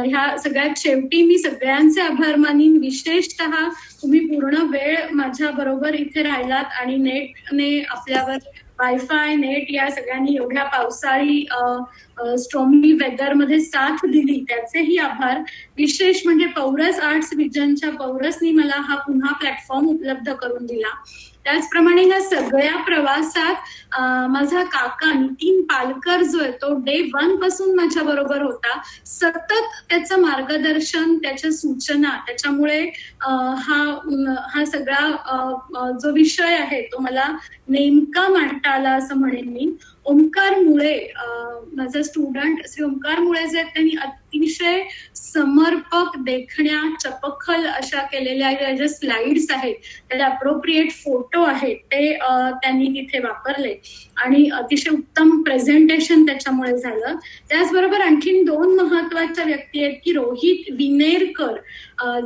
ह्या सगळ्यात शेवटी मी सगळ्यांचे आभार मानीन. विशेषतः तुम्ही पूर्ण वेळ माझ्या बरोबर इथे राहिलात आणि नेटने आपल्यावर वायफाय, नेट या सगळ्यांनी एवढ्या पावसाळी स्ट्रॉमी वेदर मध्ये साथ दिली त्याचेही आभार. विशेष म्हणजे पौरस आर्ट्स विजनच्या पौरसनी मला हा पुन्हा प्लॅटफॉर्म उपलब्ध करून दिला. त्याचप्रमाणे ह्या सगळ्या प्रवासात माझा काका नितीन पालकर जो आहे तो डे 1 पासून माझ्या बरोबर होता. सतत त्याचं मार्गदर्शन, त्याच्या सूचना, त्याच्यामुळे हा सगळा जो विषय आहे तो मला नेमका मांडता आला असं म्हणेन मी. ओंकार मुळे, माझा स्टुडंट श्री ओंकार मुळे जे त्यांनी अतिशय समर्पक, देखण्या, चपखल अशा केलेल्या ज्या स्लाइड्स आहेत, त्याचे अप्रोप्रिएट फोटो आहेत ते त्यांनी तिथे वापरले आणि अतिशय उत्तम प्रेझेंटेशन त्याच्यामुळे झालं. त्याचबरोबर आणखीन 2 महत्वाच्या व्यक्ती आहेत की रोहित विनेरकर,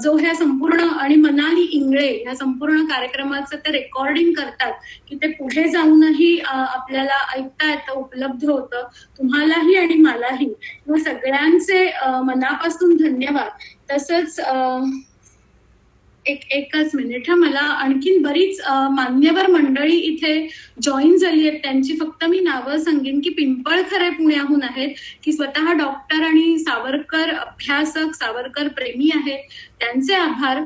जो ह्या संपूर्ण, आणि मनाली इंगळे ह्या संपूर्ण कार्यक्रमाचं ते रेकॉर्डिंग करतात की ते पुढे जाऊनही आपल्याला ऐकता येतं, उपलब्ध होतं तुम्हालाही आणि मलाही. सगळ्यांचे मनापासून धन्यवाद. तसंच एकच मिनिट, मला आणखीन बरीच मान्यवर मंडळी इथे जॉईन झाली आहेत. त्यांची फक्त मी नावं सांगेन की पिंपळखरे पुण्याहून आहेत, की स्वतः डॉक्टर आणि सावरकर अभ्यासक, सावरकर प्रेमी आहेत, त्यांचे आभार.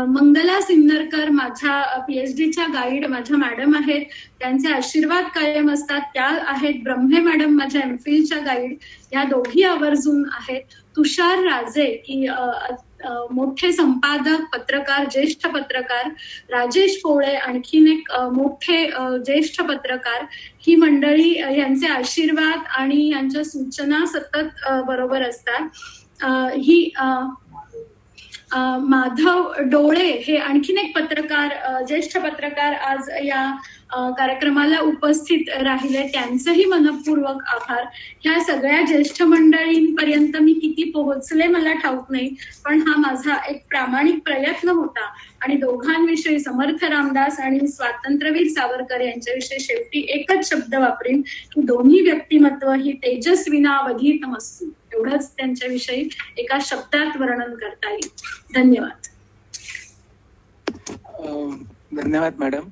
मंगला सिन्नरकर माझ्या PhDच्या गाईड, माझ्या मॅडम आहेत, त्यांचे आशीर्वाद कायम असतात. त्या आहेत ब्रह्मे मॅडम माझ्या MPhilच्या गाईड, या दोघी आवर्जून आहेत. तुषार राजे की मोठे संपादक, पत्रकार, ज्येष्ठ पत्रकार. राजेश पोळे आणखीन एक मोठे ज्येष्ठ पत्रकार. ही मंडळी, यांचे आशीर्वाद आणि यांच्या सूचना सतत बरोबर असतात. ही माधव डोळे हे आणखीन एक पत्रकार, ज्येष्ठ पत्रकार आज या कार्यक्रमाला उपस्थित राहिले, त्यांचंही मनपूर्वक आभार. ह्या सगळ्या ज्येष्ठ मंडळींपर्यंत मी किती पोहोचले मला ठाऊक नाही, पण हा माझा एक प्रामाणिक प्रयत्न होता. आणि दोघांविषयी, समर्थ रामदास आणि स्वातंत्र्यवीर सावरकर यांच्याविषयी शेवटी एकच शब्द वापरीन की दोन्ही व्यक्तिमत्व ही तेजस्विनावधीत मस्तू, एवढंच त्यांच्याविषयी एका शब्दात वर्णन करता येईल. धन्यवाद. धन्यवाद मॅडम.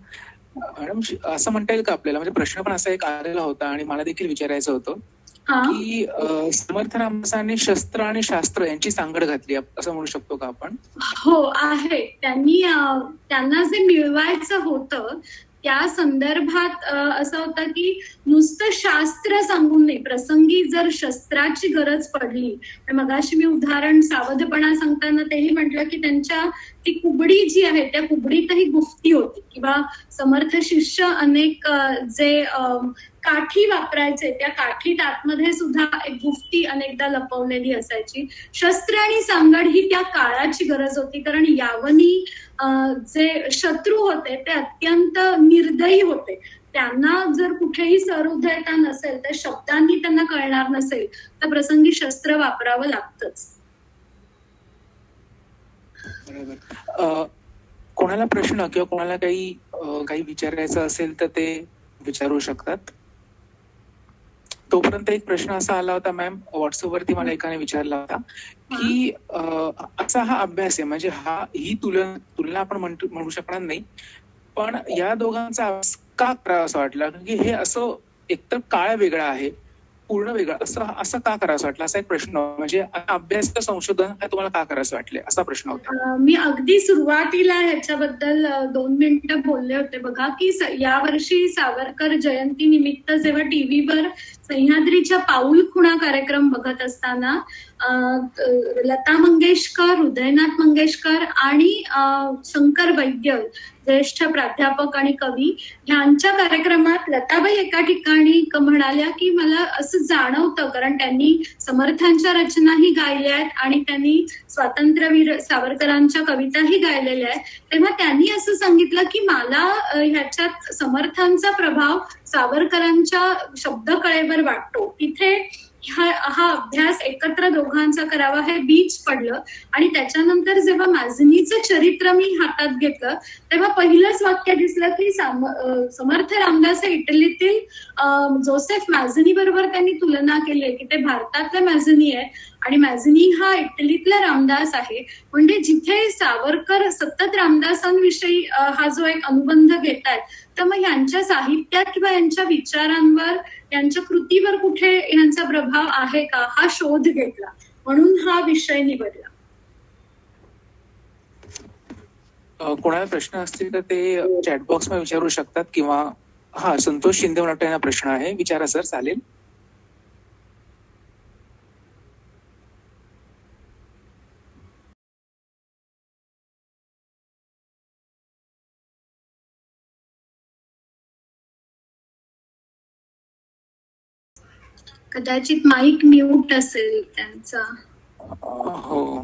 मॅडम, असं म्हणता येईल का आपल्याला, म्हणजे प्रश्न पण असा एक आलेला होता आणि मला देखील विचारायचं होतं की समर्थ रामदासांनी शस्त्र आणि शास्त्र यांची सांगड घातली असं म्हणू शकतो का आपण? हो आहे. त्यांना जे मिळवायचं होतं त्या संदर्भात असं होतं की नुसतं शास्त्र सांगून नाही, प्रसंगी जर शस्त्राची गरज पडली. मगाशी मी उदाहरण सावधपणा सांगताना तेही म्हटलं की त्यांच्या ती कुबडी जी आहे त्या कुबडीतही गुफ्ती होती, किंवा समर्थ शिष्य अनेक जे काठी वापरायचे त्या काठीत आतमध्ये सुद्धा एक गुफ्ती अनेकदा लपवलेली असायची. शस्त्र आणि सांगड ही त्या काळाची गरज होती, कारण यावनी जे शत्रू होते ते अत्यंत निर्दयी होते. त्यांना जर कुठेही सहृदयता नसेल, तर शब्दांनी त्यांना कळणार नसेल, तर प्रसंगी शस्त्र वापरावं लागतंच. बरोबर. कोणाला प्रश्न किंवा कोणाला काही विचारायचं असेल तर ते विचारू शकतात. तोपर्यंत एक प्रश्न असा आला होता मॅम, व्हॉट्सअपवरती मला एकाने विचारला होता की असा हा अभ्यास आहे, म्हणजे ही तुलना आपण म्हणू शकणार नाही, पण या दोघांचा अभ्यास का करावा असं वाटलं, कारण की हे असं एकतर काळ वेगळा आहे, पूर्ण वेगळा, असं का करावं वाटलं, असा एक प्रश्न. म्हणजे अभ्यास का संशोधन काय तुम्हाला का करावं वाटले, असा प्रश्न होता. मी अगदी सुरुवातीला ह्याच्याबद्दल 2 मिनिटं बोलले होते बघा, की यावर्षी सावरकर जयंती निमित्त जेव्हा टीव्हीवर सह्याद्रीच्या पाऊल खुणा कार्यक्रम बघत असताना लता मंगेशकर, हृदयनाथ मंगेशकर आणि शंकर वैद्य, ज्येष्ठ प्राध्यापक आणि कवी, ह्यांच्या कार्यक्रमात लताबाई एका ठिकाणी म्हणाल्या की मला असं जाणवतं, कारण त्यांनी समर्थांच्या रचनाही गायल्या आहेत आणि त्यांनी स्वातंत्र्यवीर सावरकरांच्या कविताही गायलेल्या आहेत, तेव्हा त्यांनी असं सांगितलं की मला ह्याच्यात समर्थांचा प्रभाव सावरकरांच्या शब्दकळेवर वाटतो. तिथे हा अभ्यास एकत्र दोघांचा करावा हे बीज पडलं. आणि त्याच्यानंतर जेव्हा माजनीचं चरित्र मी हातात घेतलं तेव्हा पहिलंच वाक्य दिसलं की समर्थ रामदास हे इटलीतील जोसेफ मॅझनी बरोबर त्यांनी तुलना केली की ते भारतातले मॅझनी आहे आणि मॅझनी हा इटलीतला रामदास आहे. म्हणजे जिथे सावरकर सतत रामदासांविषयी हा जो एक अनुबंध घेत आहेत, तर मग यांच्या साहित्यात किंवा यांच्या विचारांवर, यांच्या कृतीवर कुठे यांचा प्रभाव आहे का, हा शोध घेतला, म्हणून हा विषय निवडला. कोणाला प्रश्न असतील तर ते चॅटबॉक्स मध्ये विचारू शकतात, किंवा संतोष शिंदे यांना प्रश्न आहे, विचारा सर, चालेल. कदाचित माईक म्यूट असेल त्यांचा. हो.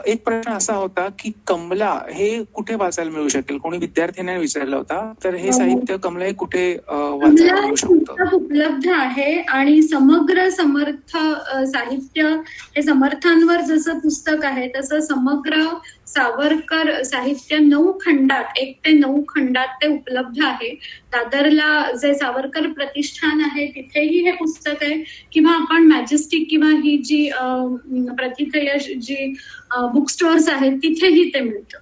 एक प्रश्न असा होता की कमला हे कुठे वाचायला मिळू शकेल, कोणी विद्यार्थ्यांना विचारला होता, तर हे साहित्य कमला हे कुठे वाचायला मिळू शकतं? उपलब्ध आहे आणि समग्र समर्थ साहित्य हे समर्थांवर जसं पुस्तक आहे तसं समग्र सावरकर साहित्य 9 खंडात, 1 ते 9 खंडात ते उपलब्ध आहे. दादरला जे सावरकर प्रतिष्ठान आहे तिथेही हे पुस्तक आहे, किंवा आपण मॅजेस्टिक किंवा ही जी प्रतिथयश जी बुक स्टोअर्स आहेत तिथेही ते मिळतं.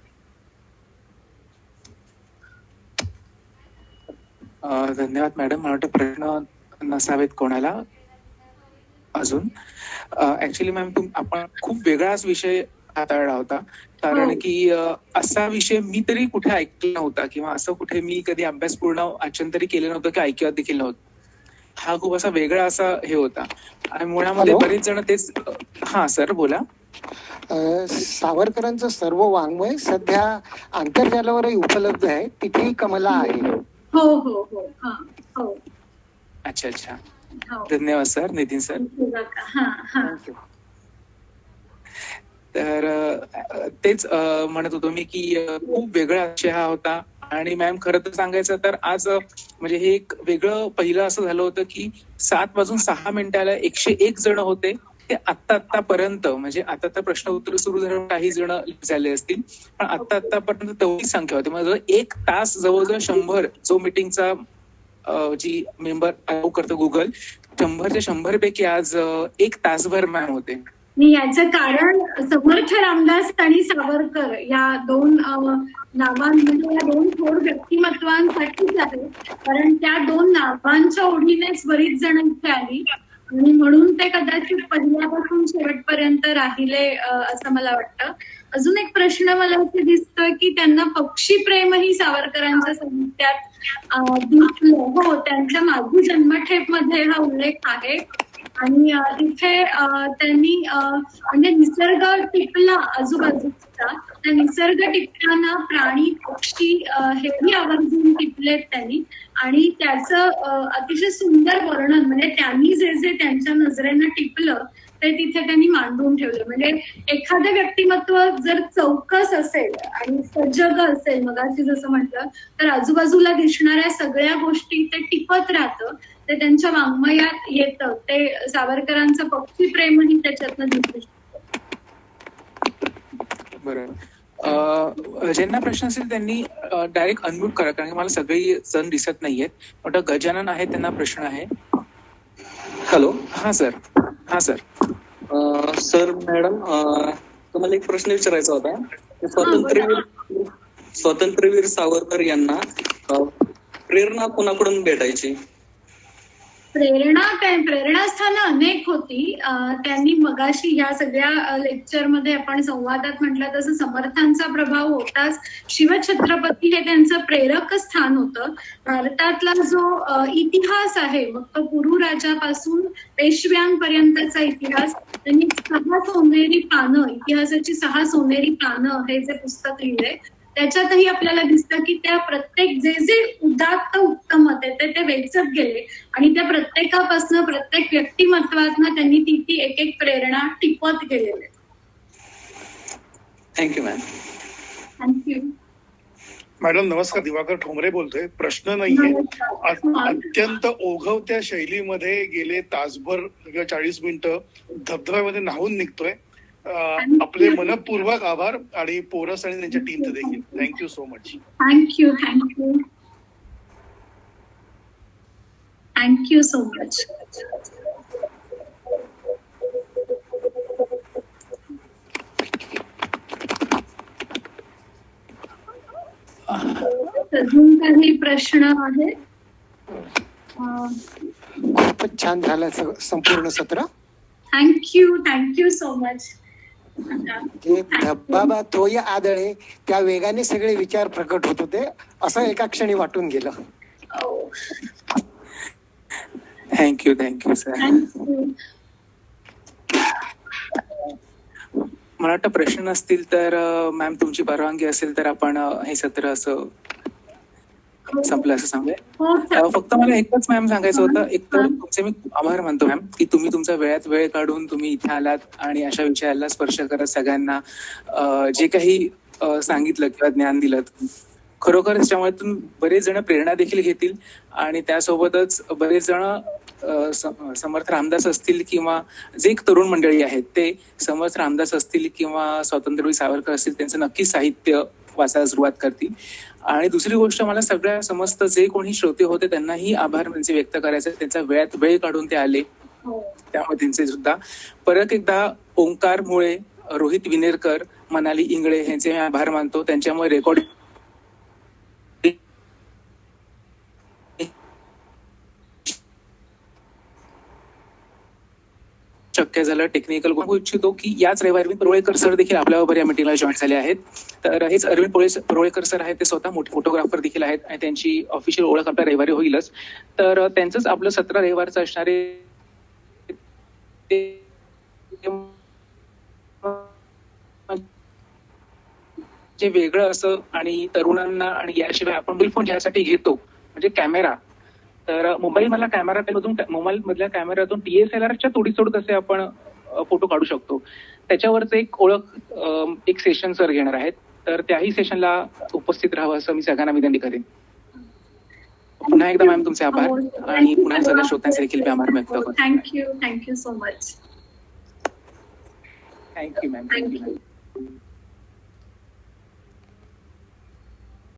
धन्यवाद मॅडम. मला वाटतं प्रश्न नसावेत कोणाला अजून. ऍक्च्युली मॅम आपण खूप वेगळाच विषय हाताळला होता, कारण की असा विषय मी तरी कुठे ऐकला नव्हता, किंवा असं कुठे मी कधी अभ्यास पूर्ण वाचन तरी केलं नव्हतं की ऐकत देखील नव्हतं. हा खूप असा वेगळा असा हे होता आणि मुळामध्ये बरेच जण तेच. हा सर बोला. सावरकरांचं सर्व वाङ्मय सध्या आंतरजालावरही उपलब्ध आहे, तिथेही कमला आहे. हो हो हो. हो. अच्छा अच्छा. धन्यवाद सर. नितीन सर. तर तेच म्हणत होतो मी की खूप वेगळा विषय हा होता. आणि मॅम खरं तर सांगायचं तर आज म्हणजे हे एक वेगळं पहिलं असं झालं होतं की 7:06 101 जण होते ते आतापर्यंत, म्हणजे आता तर प्रश्न उत्तर सुरू झालं, काही जण झाले असतील, पण आतापर्यंत तेवढीच संख्या होती. म्हणजे 1 तास जवळजवळ 100 जो मीटिंगचा जी मेंबर अलाउ करतो गुगल, 100च्या 100 पैकी आज 1 तासभर मॅम होते. याचं कारण समर्थ रामदास आणि सावरकर या 2 नावांमध्ये, या 2 थोर व्यक्तिमत्वांसाठीच आहे, कारण त्या 2 नावांच्या ओढीनेच बरीच जण इथे आली आणि म्हणून ते कदाचित पहिल्यापासून शेवटपर्यंत राहिले असं मला वाटतं. अजून एक प्रश्न मला असे दिसतोय की त्यांना पक्षी प्रेमही सावरकरांच्या साहित्यात दिसलं. हो, त्यांच्या माझी जन्मठेप मध्ये हा उल्लेख आहे आणि तिथे त्यांनी म्हणजे निसर्ग टिपला आजूबाजूचा, त्या निसर्ग टिपताना प्राणी पक्षी हेही आवर्जून टिपलेत त्यांनी आणि त्याचं अतिशय सुंदर वर्णन, म्हणजे त्यांनी जे जे त्यांच्या नजरेनं टिपलं ते तिथे त्यांनी मांडून ठेवलं. म्हणजे एखादं व्यक्तिमत्व जर चौकस असेल आणि सजग असेल, मगाशी जसं म्हटलं, तर आजूबाजूला दिसणाऱ्या सगळ्या गोष्टी ते टिपत राहतं, ते त्यांच्या वाङ्मयात येतं. ते सावरकरांचं पक्षी प्रेमही त्याच्यातनं दिसू शकतं. बरोबर. ज्यांना प्रश्न असेल त्यांनी डायरेक्ट अनम्यूट करा, कारण की मला सगळी जण दिसत नाहीयेत. मोठा गजानन आहे, त्यांना प्रश्न आहे. हॅलो. हा सर. हा सर. सर मॅडम, तुम्हाला एक प्रश्न विचारायचा होता. स्वातंत्र्यवीर सावरकर यांना प्रेरणा कोणाकडून भेटायची? प्रेरणास्थानं अनेक होती. त्यांनी मगाशी ह्या सगळ्या लेक्चरमध्ये आपण संवादात म्हटलं तसं समर्थांचा प्रभाव होताच. शिवछत्रपती हे त्यांचं प्रेरक स्थान होतं. भारतातला जो इतिहास आहे, मग तो पुरू राजापासून पेशव्यांपर्यंतचा इतिहास, त्यांनी 6 सोनेरी पानं, इतिहासाची 6 सोनेरी पानं हे जे पुस्तक लिहिलंय, त्याच्यातही आपल्याला दिसतं की त्या प्रत्येक जे जे उदात्त उत्तम होते ते वेचत गेले आणि त्या प्रत्येकापासून, प्रत्येक व्यक्तिमत्वातनं त्यांनी ती एक एक प्रेरणा टिपत गेलेले. Thank you ma'am. Thank you madam. नमस्कार, दिवाकर ठोंबरे बोलतोय. प्रश्न नाहीये. अत्यंत ओघवत्या शैलीमध्ये गेले तासभर किंवा 40 मिनिटं धबधब्यामध्ये न्हावून निघतोय. आपले मनपूर्वक आभार आणि पोरस आणि त्यांच्या टीमचे देखील. Thank you so much. Thank you thank you thank you so much. अजून काही प्रश्न आहेत? खूपच छान झालं संपूर्ण सत्र. Thank you so much. जे धब्बाबा तोय आदळे त्या वेगाने सगळे विचार प्रकट होत होते असं एका क्षणी वाटून गेलं. Thank you sir. मला वाटतं प्रश्न नसतील तर मॅम तुमची परवानगी असेल तर आपण हे सत्र असं संपलं असं सांगूया. फक्त मला एकच मॅम सांगायचं होतं, एक तर तुमचे मी आभार मानतो मॅम की तुम्ही तुमचा वेळात वेळ काढून तुम्ही इथे आलात आणि अशा विषयाला स्पर्श करत सगळ्यांना जे काही सांगितलं किंवा ज्ञान दिलं. खरोखर त्याच्यामुळे बरेच जण प्रेरणा देखील घेतील आणि त्यासोबतच बरेच जण समर्थ रामदास असतील किंवा जे तरुण मंडळी आहेत ते समर्थ रामदास असतील किंवा स्वातंत्र्यवीर सावरकर असतील त्यांचं नक्कीच साहित्य वाचायला सुरुवात करतील. आणि दुसरी गोष्ट, मला सगळ्या समस्त जे कोणी श्रोते होते त्यांनाही आभार म्हणजे व्यक्त करायचे. त्यांचा वेळात वेळ काढून ते आले, त्यामुळे त्यांचे सुद्धा परत एकदा ओंकार मुळे, रोहित विनेरकर, मनाली इंगळे यांचे मी आभार मानतो. त्यांच्यामुळे रेकॉर्ड शक्य झालं. टेक्निकल इच्छितो की याच रविवारी अरविंद परोळेकर सर देखील आपल्याबरोबर या मीटिंगला जॉईन झाले आहेत. तर हेच अरविंद परोळेकर सर आहेत, ते स्वतः मोठे फोटोग्राफर देखील आहेत आणि त्यांची ऑफिशियल ओळख आपल्या रविवारी होईलच. तर त्यांचंच आपलं 17 रविवारचं असणारे जे वेगळं असं आणि तरुणांना, आणि याशिवाय आपण मोबाईल फोन ज्यासाठी घेतो म्हणजे कॅमेरा, तर मोबाईल मधल्या कॅमेऱ्यातून DSLRच्या तोडीसोड कसे आपण फोटो काढू शकतो त्याच्यावरच एक ओळख एक सेशन सर घेणार आहेत. तर त्याही सेशनला उपस्थित राहावं असं मी सगळ्यांना विनंती करेन. पुन्हा एकदा मॅम तुमचे आभार आणि पुन्हा सगळ्या श्रोत्यांचे देखील आभार व्यक्त करतो. Thank you so much. Thank you ma'am.